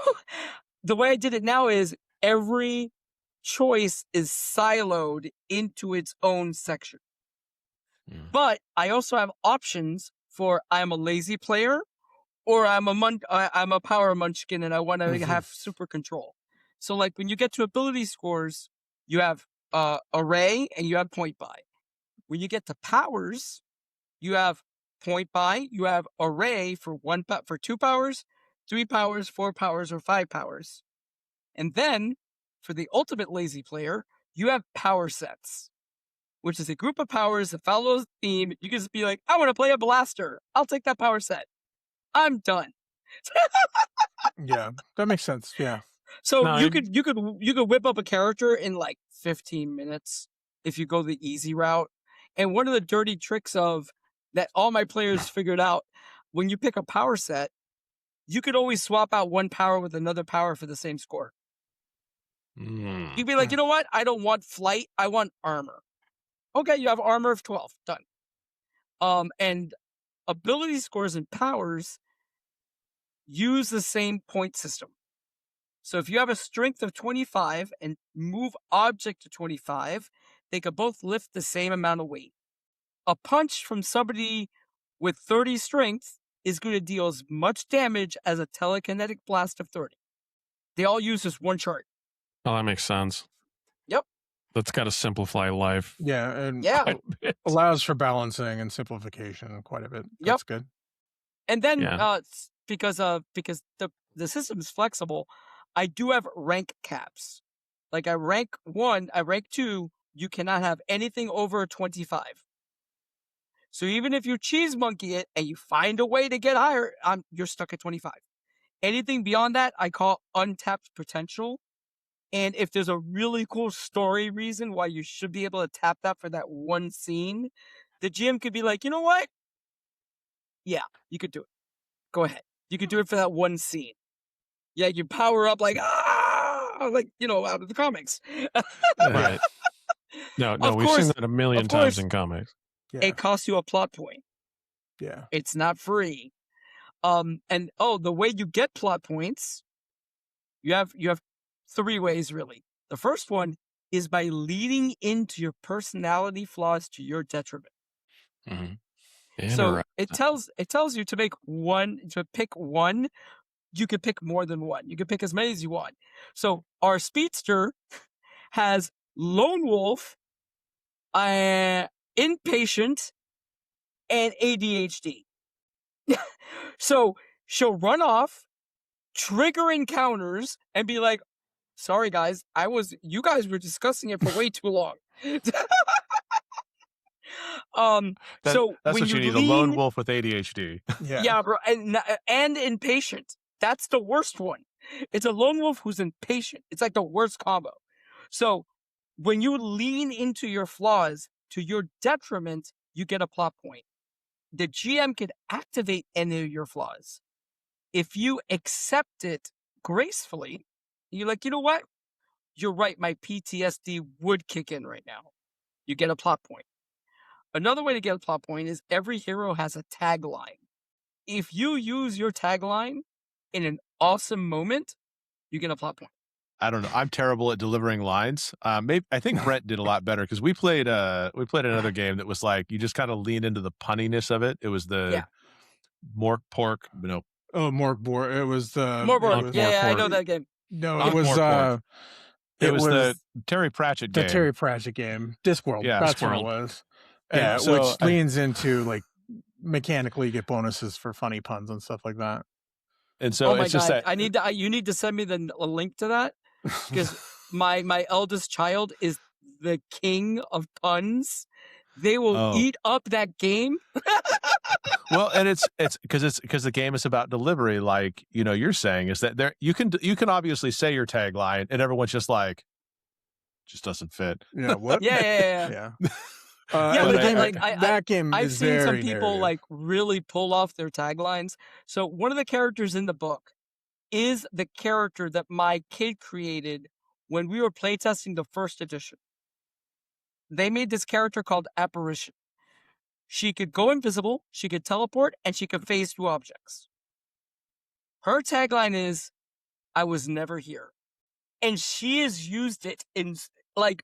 the way I did it now is every choice is siloed into its own section. But I also have options for I'm a lazy player, or I'm a power munchkin and I want to have super control. So like when you get to ability scores, you have array and you have point buy. When you get to powers, you have point buy, you have array for 2 powers, 3 powers, 4 powers, or 5 powers. And then for the ultimate lazy player, you have power sets, which is a group of powers that follows the theme. You can just be like, I want to play a blaster. I'll take that power set. I'm done. Yeah, that makes sense. Yeah. So No, you could whip up a character in like 15 minutes if you go the easy route. And one of the dirty tricks of that all my players figured out, when you pick a power set, you could always swap out one power with another power for the same score. You'd be like, you know what? I don't want flight. I want armor. Okay, you have armor of 12. Done. And ability scores and powers use the same point system. So if you have a strength of 25 and move object to 25, they could both lift the same amount of weight. A punch from somebody with 30 strength is going to deal as much damage as a telekinetic blast of 30. They all use this one chart. Oh, that makes sense. Yep. That's got to simplify life. Yeah, and Yeah. allows for balancing and simplification quite a bit. That's good. And then Yeah. because the system is flexible, I do have rank caps. Like I rank 1, I rank 2, you cannot have anything over 25. So even if you cheese monkey it and you find a way to get higher, you're stuck at 25. Anything beyond that, I call untapped potential. And if there's a really cool story reason why you should be able to tap that for that one scene, the GM could be like, you know what? Yeah, you could do it. Go ahead. You could do it for that one scene. Yeah, you power up like out of the comics. Right. No, Of we've course- seen that a million of times course. in comics. Yeah. It costs you a plot point. Yeah. It's not free. The way you get plot points, you have 3 ways really. The first one is by leading into your personality flaws to your detriment. So it tells you to pick one. You could pick more than one. You could pick as many as you want. So our speedster has lone wolf, impatient, and ADHD. So she'll run off, trigger encounters, and be like, sorry guys, you guys were discussing it for way too long. that's when what you need, a lone wolf with ADHD. Yeah, bro, and impatient. That's the worst one. It's a lone wolf who's impatient. It's like the worst combo. So when you lean into your flaws to your detriment, you get a plot point. The GM could activate any of your flaws. If you accept it gracefully, you're like, you know what? You're right. My PTSD would kick in right now. You get a plot point. Another way to get a plot point is every hero has a tagline. If you use your tagline in an awesome moment, you get a plot point. I don't know. I'm terrible at delivering lines. I think Brett did a lot better because we played another game that was like you just kind of lean into the punniness of it. It was the Mork Pork, Oh, Mork Boar. It was the More it Borg. was- Yeah, I Pork. know that game. No, Not it was Mork Pork. It was the Terry Pratchett the game. Terry Pratchett game, Discworld. Yeah, That's Discworld. what it was. And Yeah, so which leans into like mechanically you get bonuses for funny puns and stuff like that. And so Oh my it's just god! that You need to send me a link to that because my eldest child is the king of puns. They will eat up that game. well, and it's because the game is about delivery, like you're saying, is that there you can obviously say your tagline, and everyone's just like, just doesn't fit. Yeah, what? Yeah. Yeah, but that game I've is seen some very people narrative. like really pull off their taglines. So one of the characters in the book is the character that my kid created when we were playtesting the first edition. They made this character called Apparition. She could go invisible, she could teleport, and she could phase through objects. Her tagline is, "I was never here." And she has used it in like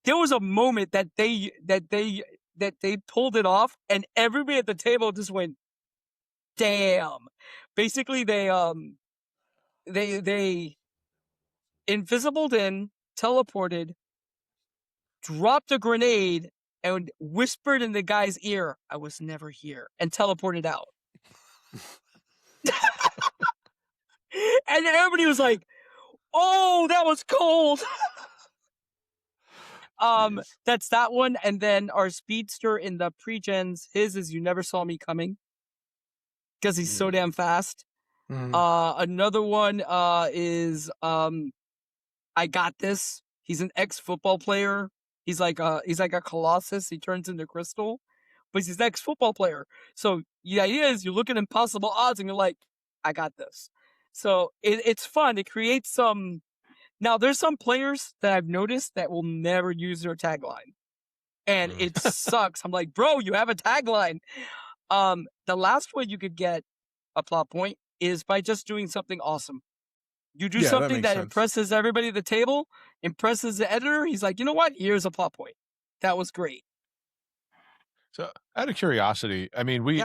there was a moment that they pulled it off and everybody at the table just went, damn. Basically they invisibled in, teleported, dropped a grenade, and whispered in the guy's ear, "I was never here," and teleported out. And everybody was like, "Oh, that was cold." That's that one. And then our speedster in the pre-gens, his is "You Never Saw Me Coming," because he's so damn fast. Another one is "I Got This." He's an ex-football player. He's like a colossus. He turns into crystal, but he's an ex-football player. So the idea is you look at impossible odds and you're like, "I got this." So it's fun. It creates some. Now, there's some players that I've noticed that will never use their tagline. And it sucks. I'm like, bro, you have a tagline. The last way you could get a plot point is by just doing something awesome. You do something that impresses everybody at the table, impresses the editor. He's like, you know what? Here's a plot point. That was great. So out of curiosity, I mean, we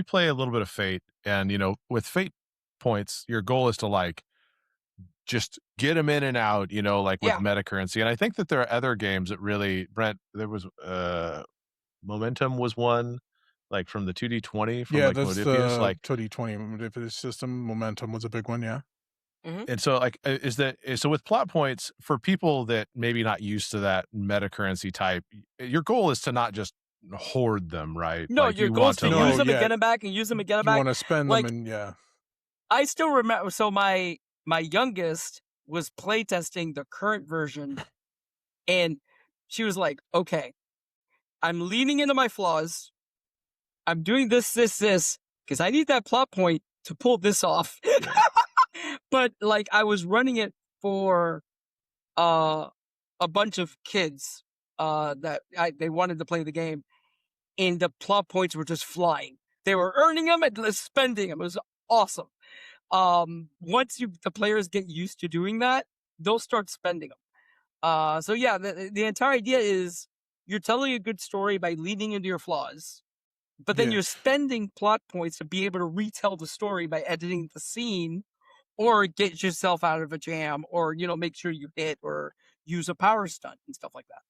play a little bit of Fate, and with Fate points, your goal is to like just get them in and out, with meta currency. And I think that there are other games that really, Brent, there was Momentum was one, like from the 2D20 from like that's Modifius, the like 2D20 Modifius system. Momentum was a big one, yeah. And so like so with plot points for people that maybe not used to that meta currency type, your goal is to not just hoard them, right? No, like your goal is to use them and get them back and use them and get them back. You want to spend them and I still remember, so my youngest was playtesting the current version and she was like, okay, I'm leaning into my flaws. I'm doing this, because I need that plot point to pull this off. But like I was running it for a bunch of kids that they wanted to play the game, and the plot points were just flying. They were earning them and spending them. It was awesome. Once the players get used to doing that, they'll start spending them. So yeah, the entire idea is you're telling a good story by leaning into your flaws, but then you're spending plot points to be able to retell the story by editing the scene or get yourself out of a jam or, make sure you hit or use a power stunt and stuff like that.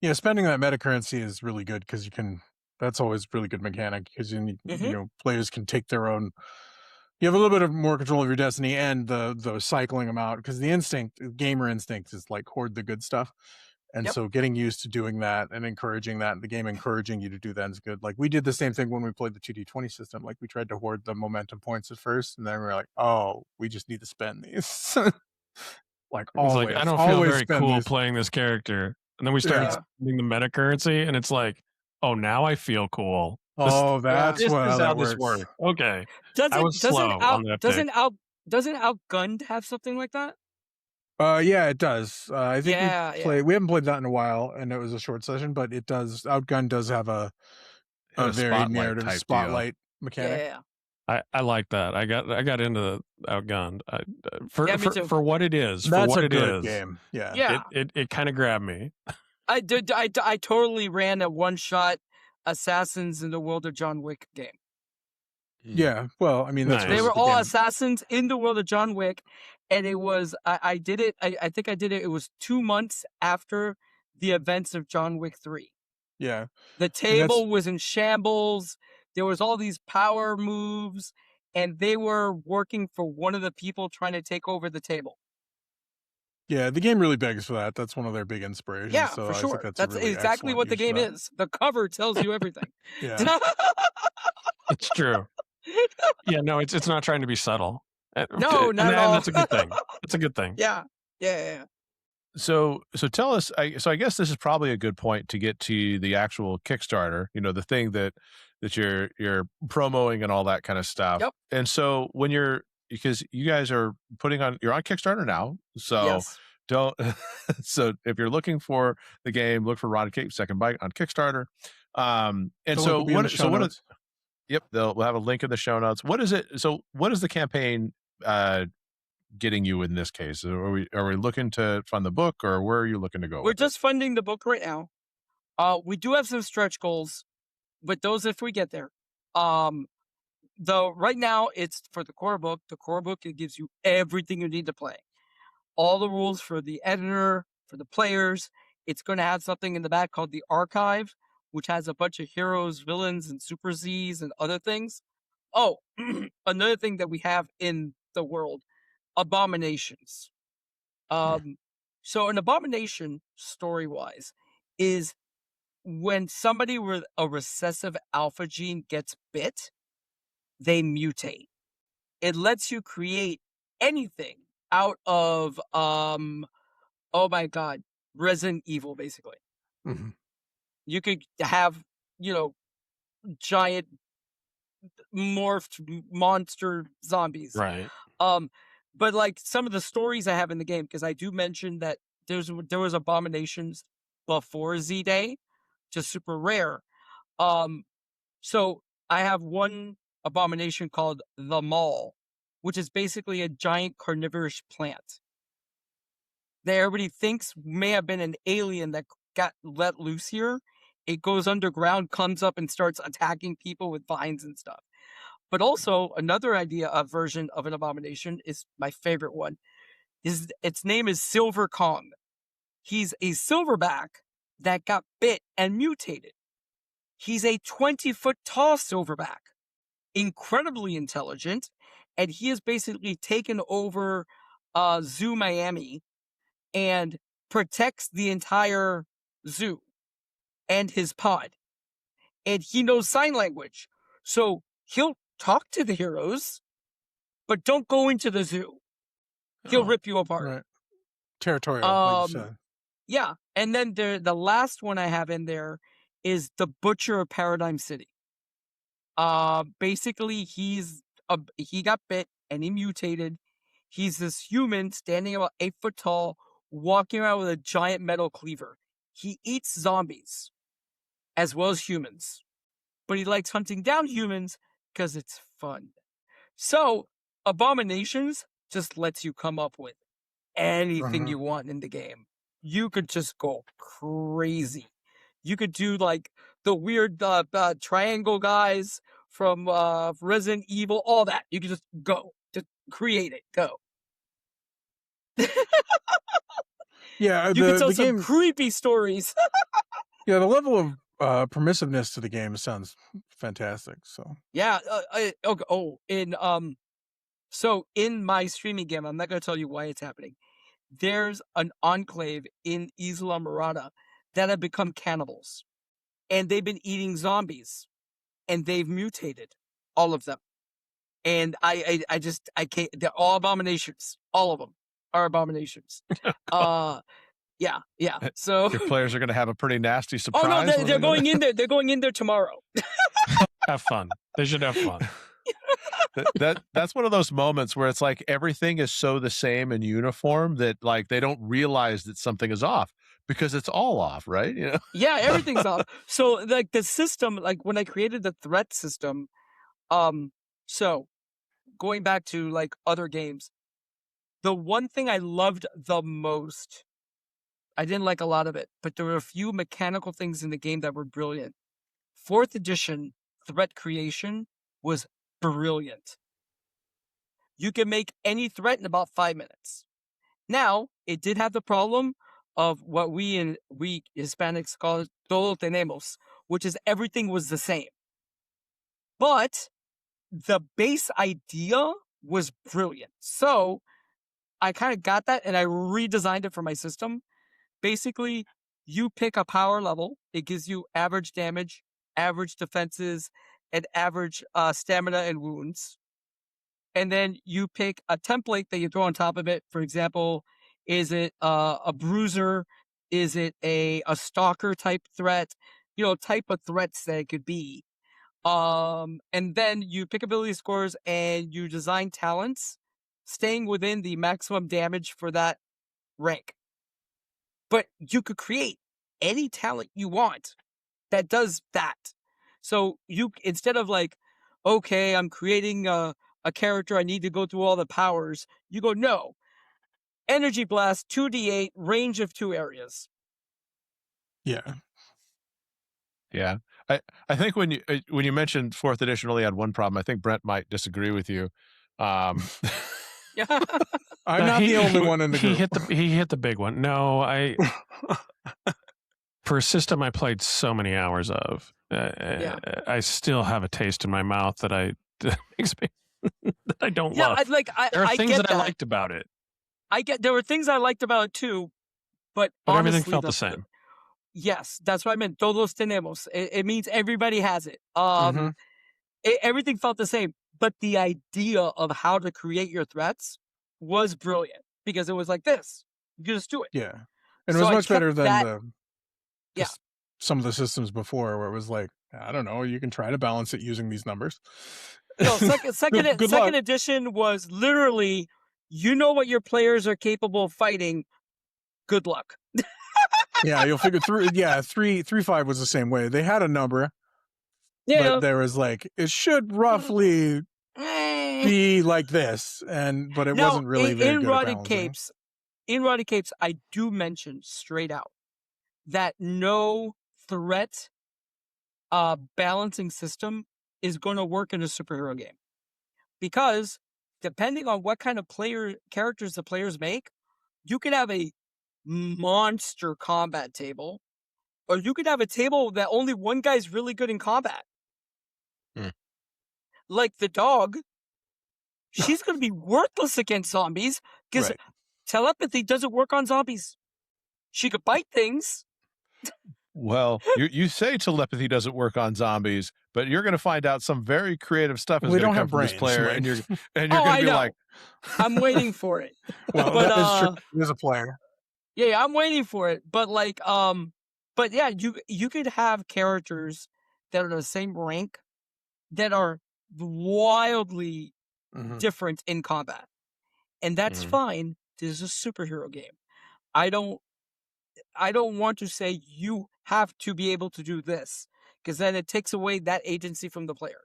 Yeah, spending that meta currency is really good because that's always really good mechanic because players can take their own. You have a little bit of more control of your destiny and the cycling them out because the gamer instinct is like hoard the good stuff. And so getting used to doing that and encouraging that, the game encouraging you to do that is good. Like we did the same thing when we played the 2D20 system. Like we tried to hoard the momentum points at first, and then we were like, oh, we just need to spend these. Like always, like, I don't feel very cool playing this character. And then we started spending the meta currency, and it's like, oh, now I feel cool. That's this how this works. works. Okay. Doesn't Outgunned have something like that? Yeah, it does. I think we haven't played that in a while, and it was a short session, but it does. Outgunned does have a very narrative spotlight mechanic. Yeah. I like that. I got into Outgunned for what it is. That's for what a it good is. game. Yeah. Yeah. It kind of grabbed me. I totally ran a one-shot Assassins in the World of John Wick game. Yeah. Well, I mean, Nice. They were all assassins in the world of John Wick, and it was I did it. I think I did it. It was 2 months after the events of John Wick 3. Yeah. The And that's table was in shambles. There was all these power moves, and they were working for one of the people trying to take over the table. yeah, the game really begs for that. That's one of their big inspirations. Yeah, So for I think sure. that's That's a really exactly excellent what the use of game that. is. The cover tells you everything. Yeah. It's true. Yeah, no, it's not trying to be subtle. No, not at and all. that's a good thing. That's a good thing. Yeah. Yeah. So tell us. So I guess this is probably a good point to get to the actual Kickstarter. You know, the thing that you're promoting and all that kind of stuff. Yep. And so because you guys are you're on Kickstarter now. So Yes. don't. So if you're looking for the game, look for Rod Cape Second Bite on Kickstarter. And The link so will be in the show notes. Yep, we'll have a link in the show notes. What is it? So what is the campaign getting you in this case? Are we looking to fund the book, or where are you looking to go? We're with just funding the book right now. We do have some stretch goals, but those if we get there. Though right now it's for the core book. The core book, it gives you everything you need to play. All the rules for the editor, for the players. It's going to have something in the back called the archive, which has a bunch of heroes, villains, and super Zs and other things. Oh, another thing that we have in the world, abominations. So an abomination, story-wise, is when somebody with a recessive alpha gene gets bit, they mutate. It lets you create anything out of oh my god, Resident Evil, basically. Mhm. You could have, giant morphed monster zombies. Right. But like some of the stories I have in the game, because I do mention that there was abominations before Z-Day, just super rare. So I have one abomination called the Maul, which is basically a giant carnivorous plant that everybody thinks may have been an alien that got let loose here. It goes underground, comes up, and starts attacking people with vines and stuff. But also another a version of an abomination is my favorite one. Its name is Silver Kong. He's a silverback that got bit and mutated. He's a 20-foot tall silverback, incredibly intelligent, and he has basically taken over Zoo Miami and protects the entire zoo and his pod. And he knows sign language. So he'll talk to the heroes, but don't go into the zoo. He'll rip you apart. Right. Territorial, like you said. Yeah. And then the last one I have in there is the Butcher of Paradigm City. Basically, he got bit and he mutated. He's this human standing about 8 foot tall, walking around with a giant metal cleaver. He eats zombies as well as humans, but he likes hunting down humans because it's fun. So abominations just lets you come up with anything you want in the game. You could just go crazy. You could do like the weird triangle guys from Resident Evil, all that. You could just go, just create it, go. Yeah, You could tell the some game. creepy stories. Yeah, the level of permissiveness to the game sounds fantastic. So Yeah. So in my streaming game, I'm not going to tell you why it's happening. There's an enclave in Isla Morada that have become cannibals, and they've been eating zombies, and they've mutated, all of them. And I can't. They're all abominations. All of them are abominations. Yeah. So Your players are going to have a pretty nasty oh surprise. no, they're going in there. They're going in there tomorrow. Have fun. They should have fun. That's one of those moments where it's like everything is so the same and uniform that like they don't realize that something is off because it's all off, right? You know? Yeah, everything's off. So like the system, like when I created the threat system, so going back to like other games, the one thing I loved the most, I didn't like a lot of it, but there were a few mechanical things in the game that were brilliant. 4th edition threat creation was brilliant. you can make any threat in about 5 minutes. Now, it did have the problem of what we Hispanics call todo tenemos, which is everything was the same. But the base idea was brilliant. So I kind of got that and I redesigned it for my system. Basically, you pick a power level. It gives you average damage, average defenses, and average stamina and wounds. And then you pick a template that you throw on top of it. For example, is it a bruiser? Is it a stalker type threat? Type of threats that it could be. And then you pick ability scores and you design talents, staying within the maximum damage for that rank. But you could create any talent you want that does that. So you, instead of like, okay, I'm creating a character, I need to go through all the powers. You go, no. Energy blast, 2d8, range of 2 areas. Yeah. Yeah. I think when you mentioned 4th edition only had one problem, I think Brent might disagree with you. I'm not the only one in the group. He hit the big one. No, for a system I played so many hours of, I still have a taste in my mouth that makes me that I don't love. There are things that I liked about it. There were things I liked about it too, but honestly, everything felt the same. Yes, that's what I meant. Todos tenemos. It means everybody has it. Everything felt the same, but the idea of how to create your threats was brilliant because it was like this. You just do it. Yeah, and it was much better than some of the systems before, where it was like, I don't know, you can try to balance it using these numbers. No, second edition was literally, you know what your players are capable of fighting. Good luck. Yeah, you'll figure through. Yeah, 3.5 was the same way. They had a number, but there was like, it should roughly be like this, but it wasn't really very good at balancing. In Rotted Capes, I do mention straight out that no threat balancing system is going to work in a superhero game, because depending on what kind of characters the players make, you could have a monster combat table, or you could have a table that only one guy's really good in combat. Like the dog, she's going to be worthless against zombies because telepathy doesn't work on zombies. She could bite things. Well, you say telepathy doesn't work on zombies, but you're going to find out some very creative stuff is going to come from this player, and you're going to be like, I'm waiting for it. Well, but, that is true as a player. Yeah, I'm waiting for it. But but yeah, you could have characters that are the same rank that are wildly different in combat, and that's fine. This is a superhero game. I don't want to say you have to be able to do this, because then it takes away that agency from the player.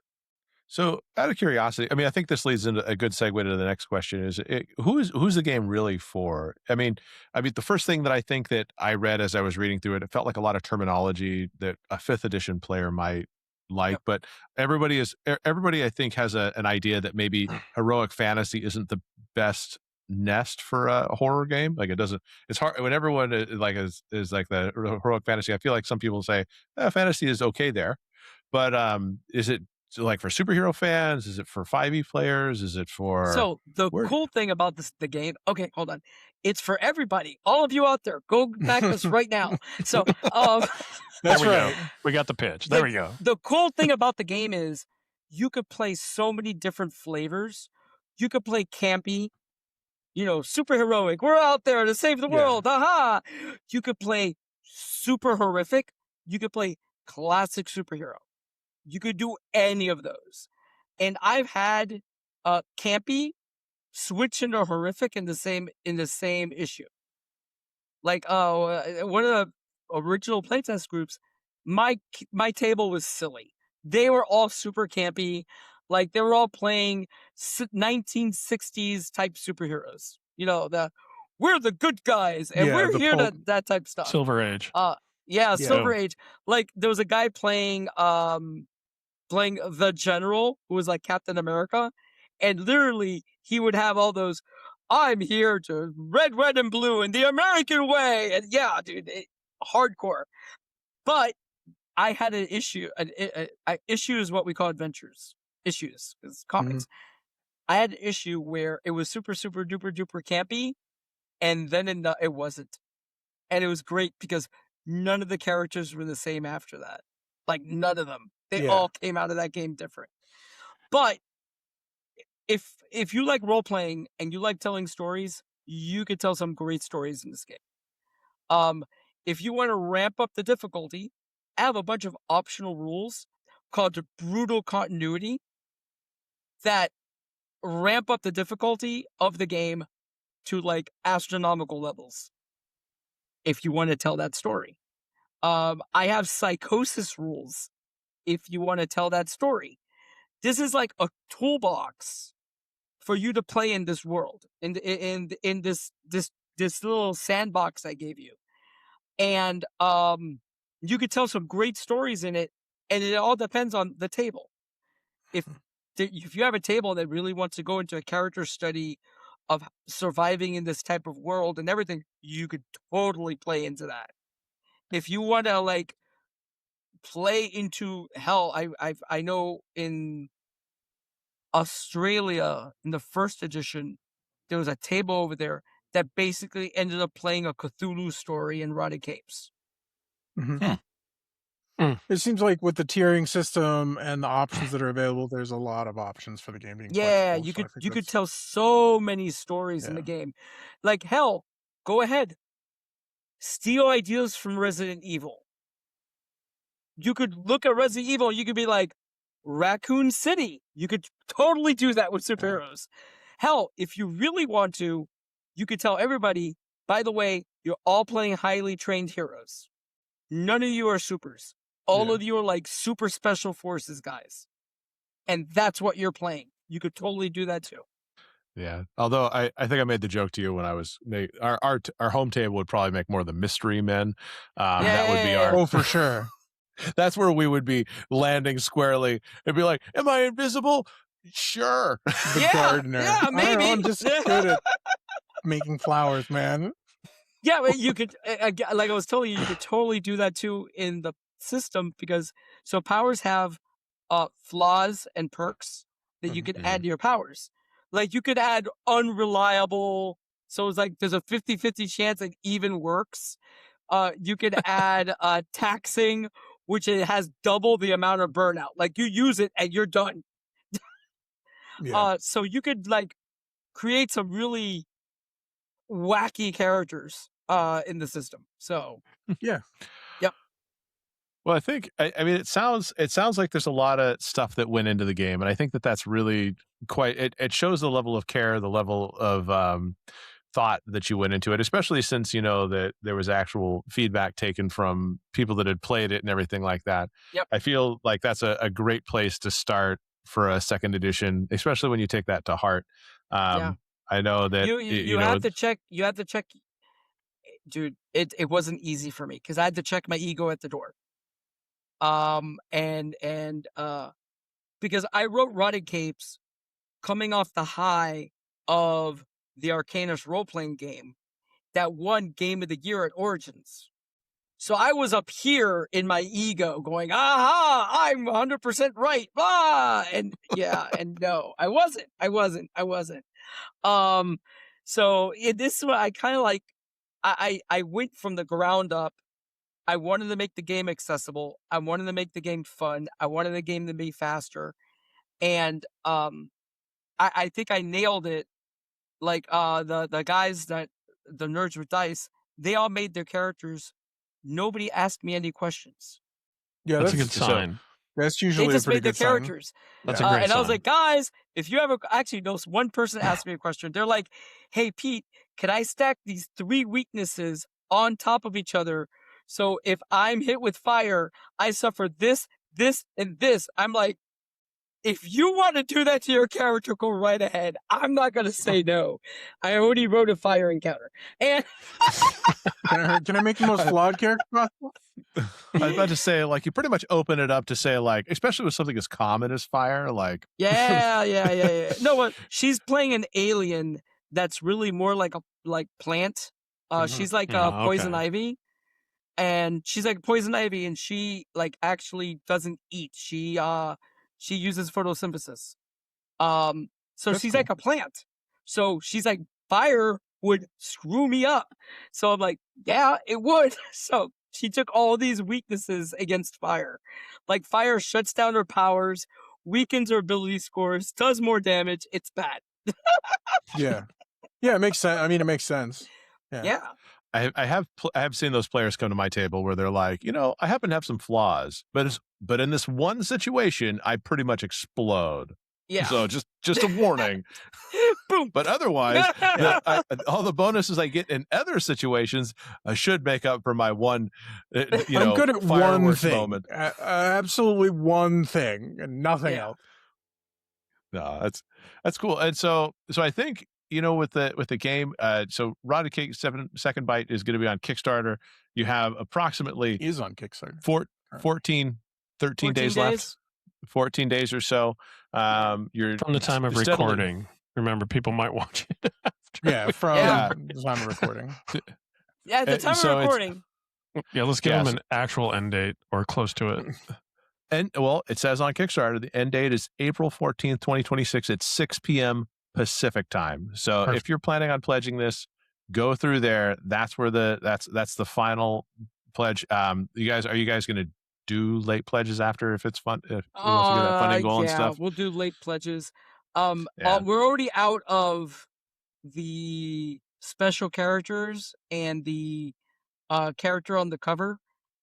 So, out of curiosity, I mean, I think this leads into a good segue to the next question: who's the game really for? I mean, the first thing that I think that I read as I was reading through it felt like a lot of terminology that a 5th edition player might like, but everybody I think has an idea that maybe heroic fantasy isn't the best nest for a horror game. Like, it's hard when everyone is like the heroic fantasy. I feel like some people say fantasy is okay there, but is it like for superhero fans? Is it for 5e players? Is it for... So the cool thing about the game, okay, hold on. It's for everybody. All of you out there, go back this right now. So that's right. We got the pitch. There we go. The cool thing about the game is you could play so many different flavors. You could play campy, super heroic. We're out there to save the world. Aha! You could play super horrific. You could play classic superhero. You could do any of those. And I've had campy switch into horrific in the same issue. Like one of the original playtest groups, my table was silly. They were all super campy. Like, they were all playing 1960s type superheroes. We're the good guys and we're here to that type of stuff. Silver Age. Silver Age. Like, there was a guy playing the General, who was like Captain America, And literally, he would have all those, I'm here to red, red, and blue in the American way. And yeah, dude, hardcore. But I had an issue. Issue is what we call adventures. Issues is comics. I had an issue where it was super, super duper duper campy, and then it wasn't. And it was great because none of the characters were the same after that. Like, none of them. They all came out of that game different. But if you like role playing and you like telling stories, you could tell some great stories in this game. If you want to ramp up the difficulty, I have a bunch of optional rules called brutal continuity that ramp up the difficulty of the game to like astronomical levels. If you want to tell that story, I have psychosis rules. If you want to tell that story, this is like a toolbox for you to play in this world, in this little sandbox I gave you, and you could tell some great stories in it, and it all depends on the table. If you have a table that really wants to go into a character study of surviving in this type of world and everything, you could totally play into that. If you want to like play into hell, I know in Australia in the first edition, there was a table over there that basically ended up playing a Cthulhu story in Rotted Capes. It seems like with the tiering system and the options that are available, there's a lot of options for the game being Yeah, flexible, you could tell so many stories in the game. Like hell, go ahead, steal ideas from Resident Evil. You could look at Resident Evil, you could be like, Raccoon City. You could totally do that with superheroes. Hell, if you really want to, you could tell everybody, by the way, you're all playing highly trained heroes. None of you are supers. All of you are like super special forces guys. And that's what you're playing. You could totally do that too. Yeah. Although I think I made the joke to you when I was our home table would probably make more of the mystery men. That would be our for sure. That's where we would be landing squarely. It'd be like, am I invisible? Sure. The gardener. Yeah, maybe. I don't know, I'm just good at making flowers, man. Yeah, but you could, like I was telling you, you could totally do that too in the system because so powers have flaws and perks that you could add to your powers. Like you could add unreliable, so it's like there's a 50-50 chance it even works. You could add taxing, which it has double the amount of burnout. Like you use it and you're done. So you could like create some really wacky characters in the system. So yeah. Well, I think I mean it sounds like there's a lot of stuff that went into the game, and I think that that's really quite. It shows the level of care, the level of thought that you went into it, especially since you know that there was actual feedback taken from people that had played it and everything like that. Yep. I feel like that's a great place to start for a second edition, especially when you take that to heart. I know that you have to check. You have to check, dude. It wasn't easy for me because I had to check my ego at the door. Because I wrote Rotted Capes coming off the high of the Arcanus role-playing game that won Game of the Year at Origins. So I was up here in my ego going, aha, I'm 100% right. Ah! And yeah, and no, I wasn't. So this is what I kind of like, I went from the ground up. I wanted to make the game accessible. I wanted to make the game fun. I wanted the game to be faster. And I think I nailed it. Like the guys that the Nerds with Dice, they all made their characters. Nobody asked me any questions. Yeah, that's a good sign. That's usually they just a pretty made their good sign. characters. That's a great and sign. I was like, guys, if you ever actually know one person asked me a question, they're like, hey Pete, can I stack these 3 weaknesses on top of each other? So if I'm hit with fire, I suffer this, this, and this. I'm like, if you want to do that to your character, go right ahead. I'm not going to say no. I already wrote a fire encounter. And Can I make the most flawed character possible? I was about to say, like, you pretty much open it up to say, like, especially with something as common as fire, like, yeah. No, but she's playing an alien that's really more like a plant. She's like poison ivy, and she's like poison ivy, and she like actually doesn't eat. She uses photosynthesis. So That's she's cool. like a plant. So she's like, fire would screw me up. So I'm like, yeah, it would. So she took all these weaknesses against fire. Like fire shuts down her powers, weakens her ability scores, does more damage. It's bad. Yeah, it makes sense. I mean, it makes sense. Yeah. I have seen those players come to my table where they're like, I happen to have some flaws, but in this one situation, I pretty much explode. Yeah. So just a warning. Boom. But otherwise, all the bonuses I get in other situations should make up for my one, I'm good at one fireworks thing. moment. Absolutely one thing and nothing else. No, that's cool. And so I think, with the game, so Rotted Cake Second Bite is going to be on Kickstarter. You have approximately Is on Kickstarter. 13 days left. 14 days or so. You're from the time of recording. Remember, people might watch it after. From the time of recording. Yeah, at the time of recording. Yeah, let's give them an actual end date or close to it. And it says on Kickstarter, the end date is April 14th, 2026 at 6 p.m. Pacific time. So if you're planning on pledging this, go through there. That's where that's the final pledge. Are you guys going to do late pledges after if it's fun? If once we get that funding goal and stuff? We'll do late pledges. We're already out of the special characters and the character on the cover.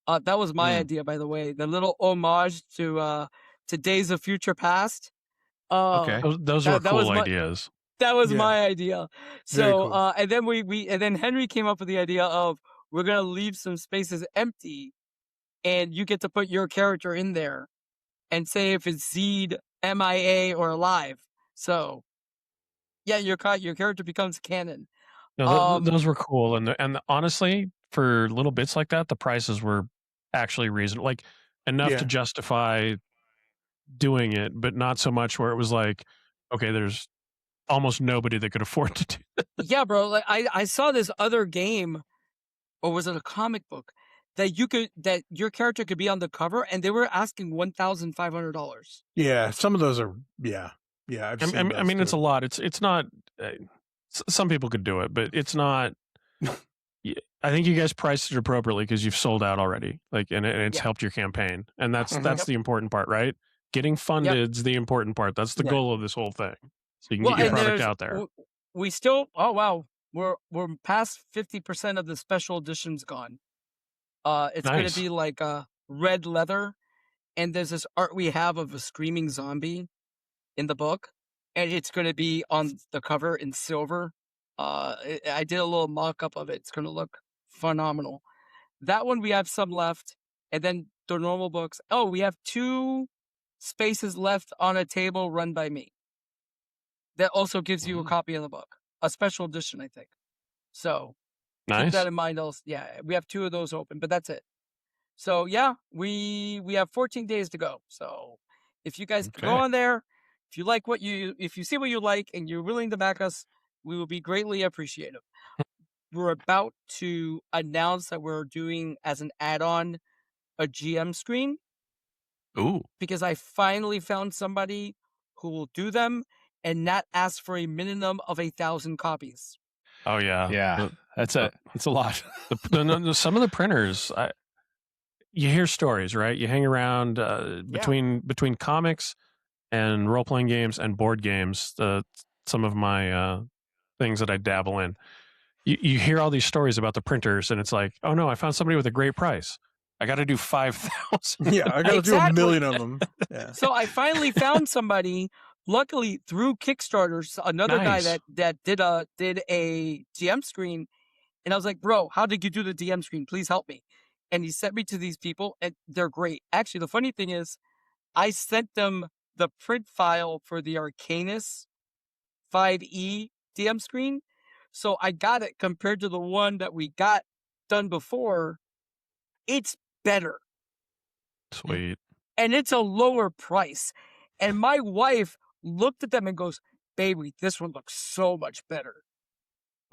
That was my idea, by the way. The little homage to Days of Future Past. Okay, those were cool ideas. That was my idea. So, cool. And then and then Henry came up with the idea of we're gonna leave some spaces empty, and you get to put your character in there, and say if it's Zed, MIA, or alive. So, yeah, your character becomes canon. No, those were cool, and honestly, for little bits like that, the prices were actually reasonable, like enough to justify doing it, but not so much where it was like, okay, there's almost nobody that could afford to do that. Yeah, bro. Like I saw this other game, or was it a comic book that your character could be on the cover, and they were asking $1,500. Yeah, some of those are I've seen I mean, it's a lot. It's not. Some people could do it, but it's not. I think you guys priced it appropriately because you've sold out already. Like, and it's helped your campaign, and that's the important part, right? Getting funded's the important part. That's the goal of this whole thing. So you can get your product out there. We still, we're past 50% of the special editions gone. It's going to be like red leather, and there's this art we have of a screaming zombie in the book, and it's going to be on the cover in silver. I did a little mock-up of it. It's going to look phenomenal. That one, we have some left, and then the normal books. Oh, we have 2 spaces left on a table run by me. That also gives you a copy of the book, a special edition, I think. So keep that in mind. We have 2 of those open, but that's it. So we have 14 days to go. So if you guys go on there, if you see what you like and you're willing to back us, we will be greatly appreciative. We're about to announce that we're doing as an add-on a GM screen. Ooh. Because I finally found somebody who will do them and not ask for a minimum of 1,000 copies. Oh yeah. Yeah. That's it's a lot. Some of the printers, you hear stories, right? You hang around between comics and role-playing games and board games, some of my things that I dabble in. You hear all these stories about the printers, and it's like, oh no, I found somebody with a great price. I got to do 5,000. Yeah, I got to do a million of them. Yeah. So I finally found somebody, luckily through Kickstarter, another guy that did a DM screen, and I was like, bro, how did you do the DM screen? Please help me. And he sent me to these people, and they're great. Actually, the funny thing is, I sent them the print file for the Arcanus 5e DM screen. So I got it compared to the one that we got done before. It's better. Sweet. And it's a lower price. And my wife looked at them and goes, baby, this one looks so much better.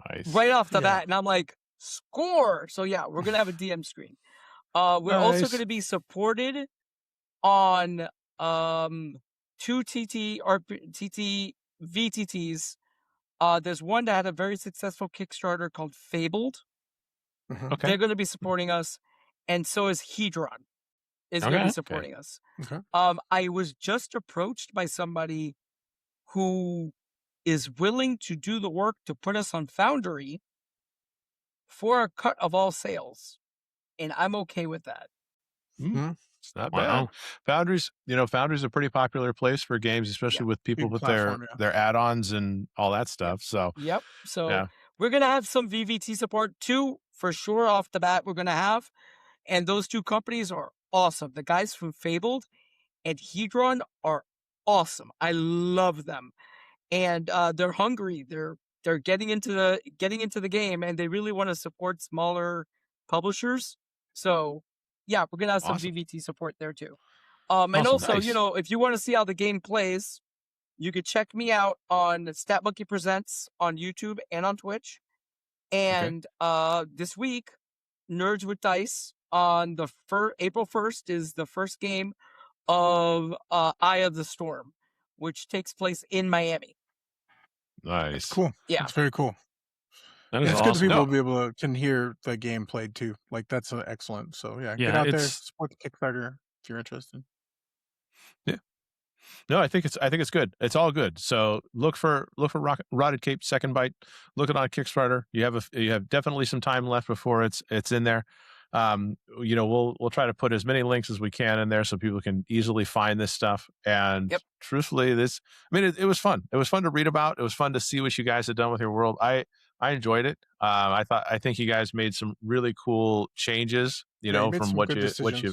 Nice. Right off the bat. And I'm like, score. So yeah, we're going to have a DM screen. We're also going to be supported on 2 TT or TT VTTs. There's one that had a very successful Kickstarter called Fabled. Okay. They're going to be supporting us, and so is Hedron is going to be supporting us. Okay. I was just approached by somebody who is willing to do the work to put us on Foundry for a cut of all sales, and I'm okay with that. It's not bad. Foundry's a pretty popular place for games, especially with people with their add-ons and all that stuff. So we're gonna have some VVT support too, for sure. Off the bat, we're gonna have, and those two companies are awesome. The guys from Fabled and Hedron are awesome. I love them, and they're hungry. They're getting into the game, and they really want to support smaller publishers. So yeah, we're gonna have some VVT support there too. And also, if you want to see how the game plays, you could check me out on Stat Monkey Presents on YouTube and on Twitch. And this week, Nerds with Dice on the April 1st is the first game of Eye of the Storm, which takes place in Miami. Nice. That's cool. Yeah. It's very cool. That is it's awesome. good to people can hear the game played too. Like that's excellent. So get out there, support the Kickstarter if you're interested. Yeah. No, I think it's good. It's all good. So look for Rotted Cape Second Bite. Look it on Kickstarter. You have definitely some time left before it's in there. We'll try to put as many links as we can in there so people can easily find this stuff. And truthfully, it was fun. It was fun to read about. It was fun to see what you guys had done with your world. I enjoyed it. I think you guys made some really cool changes, from what you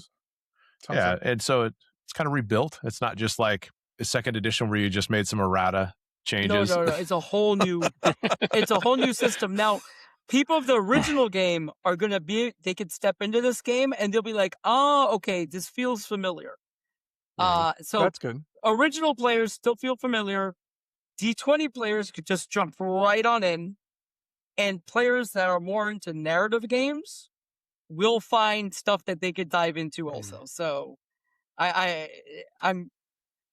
and so it's kind of rebuilt. It's not just like a second edition where you just made some errata changes. No. It's a whole new system. Now, people of the original game are going to they could step into this game and they'll be like, oh, okay, this feels familiar. So that's good. Original players still feel familiar. D20 players could just jump right on in. And players that are more into narrative games will find stuff that they could dive into also. So I'm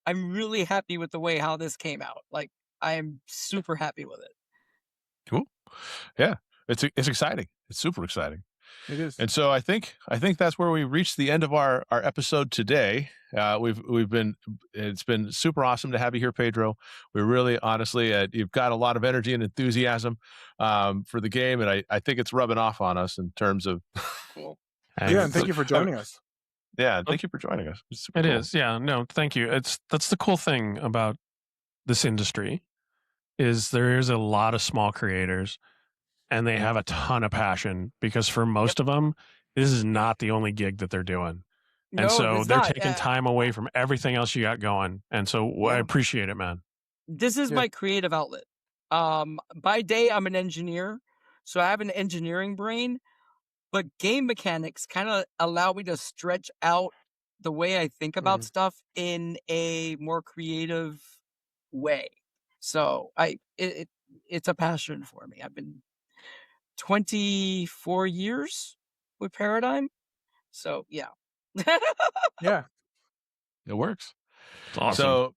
really happy with the way how this came out. Like, I am super happy with it. Cool. Yeah. It's exciting. It's super exciting. It is. And so I think that's where we reached the end of our episode today. It's been super awesome to have you here, Pedro. We really, honestly, you've got a lot of energy and enthusiasm for the game, and I think it's rubbing off on us in terms of. Cool. And thank you for joining us. Yeah, thank you for joining us. It is. Yeah, no, thank you. That's the cool thing about this industry is there is a lot of small creators. And they have a ton of passion because for most of them, this is not the only gig that they're doing. And so they're taking time away from everything else you got going. And so I appreciate it, man. This is my creative outlet. By day, I'm an engineer. So I have an engineering brain. But game mechanics kind of allow me to stretch out the way I think about stuff in a more creative way. So it's a passion for me. I've been 24 years with Paradigm. So, yeah. Yeah. It works. It's awesome.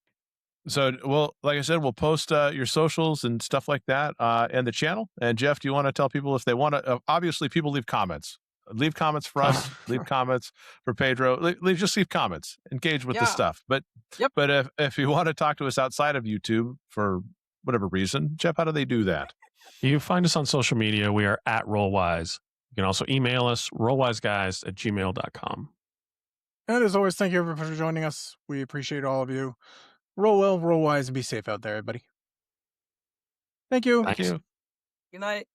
So, well, like I said, we'll post your socials and stuff like that and the channel. And Jeff, do you want to tell people if they want to, obviously people leave comments. Leave comments for us. Leave comments for Pedro. Just leave comments. Engage with the stuff. But if you want to talk to us outside of YouTube for whatever reason, Jeff, how do they do that? You find us on social media. We are at Rollwise. You can also email us, rollwiseguys@gmail.com. And as always, thank you everyone for joining us. We appreciate all of you. Roll well, roll wise, and be safe out there, everybody. Thank you. Thank you. Good night.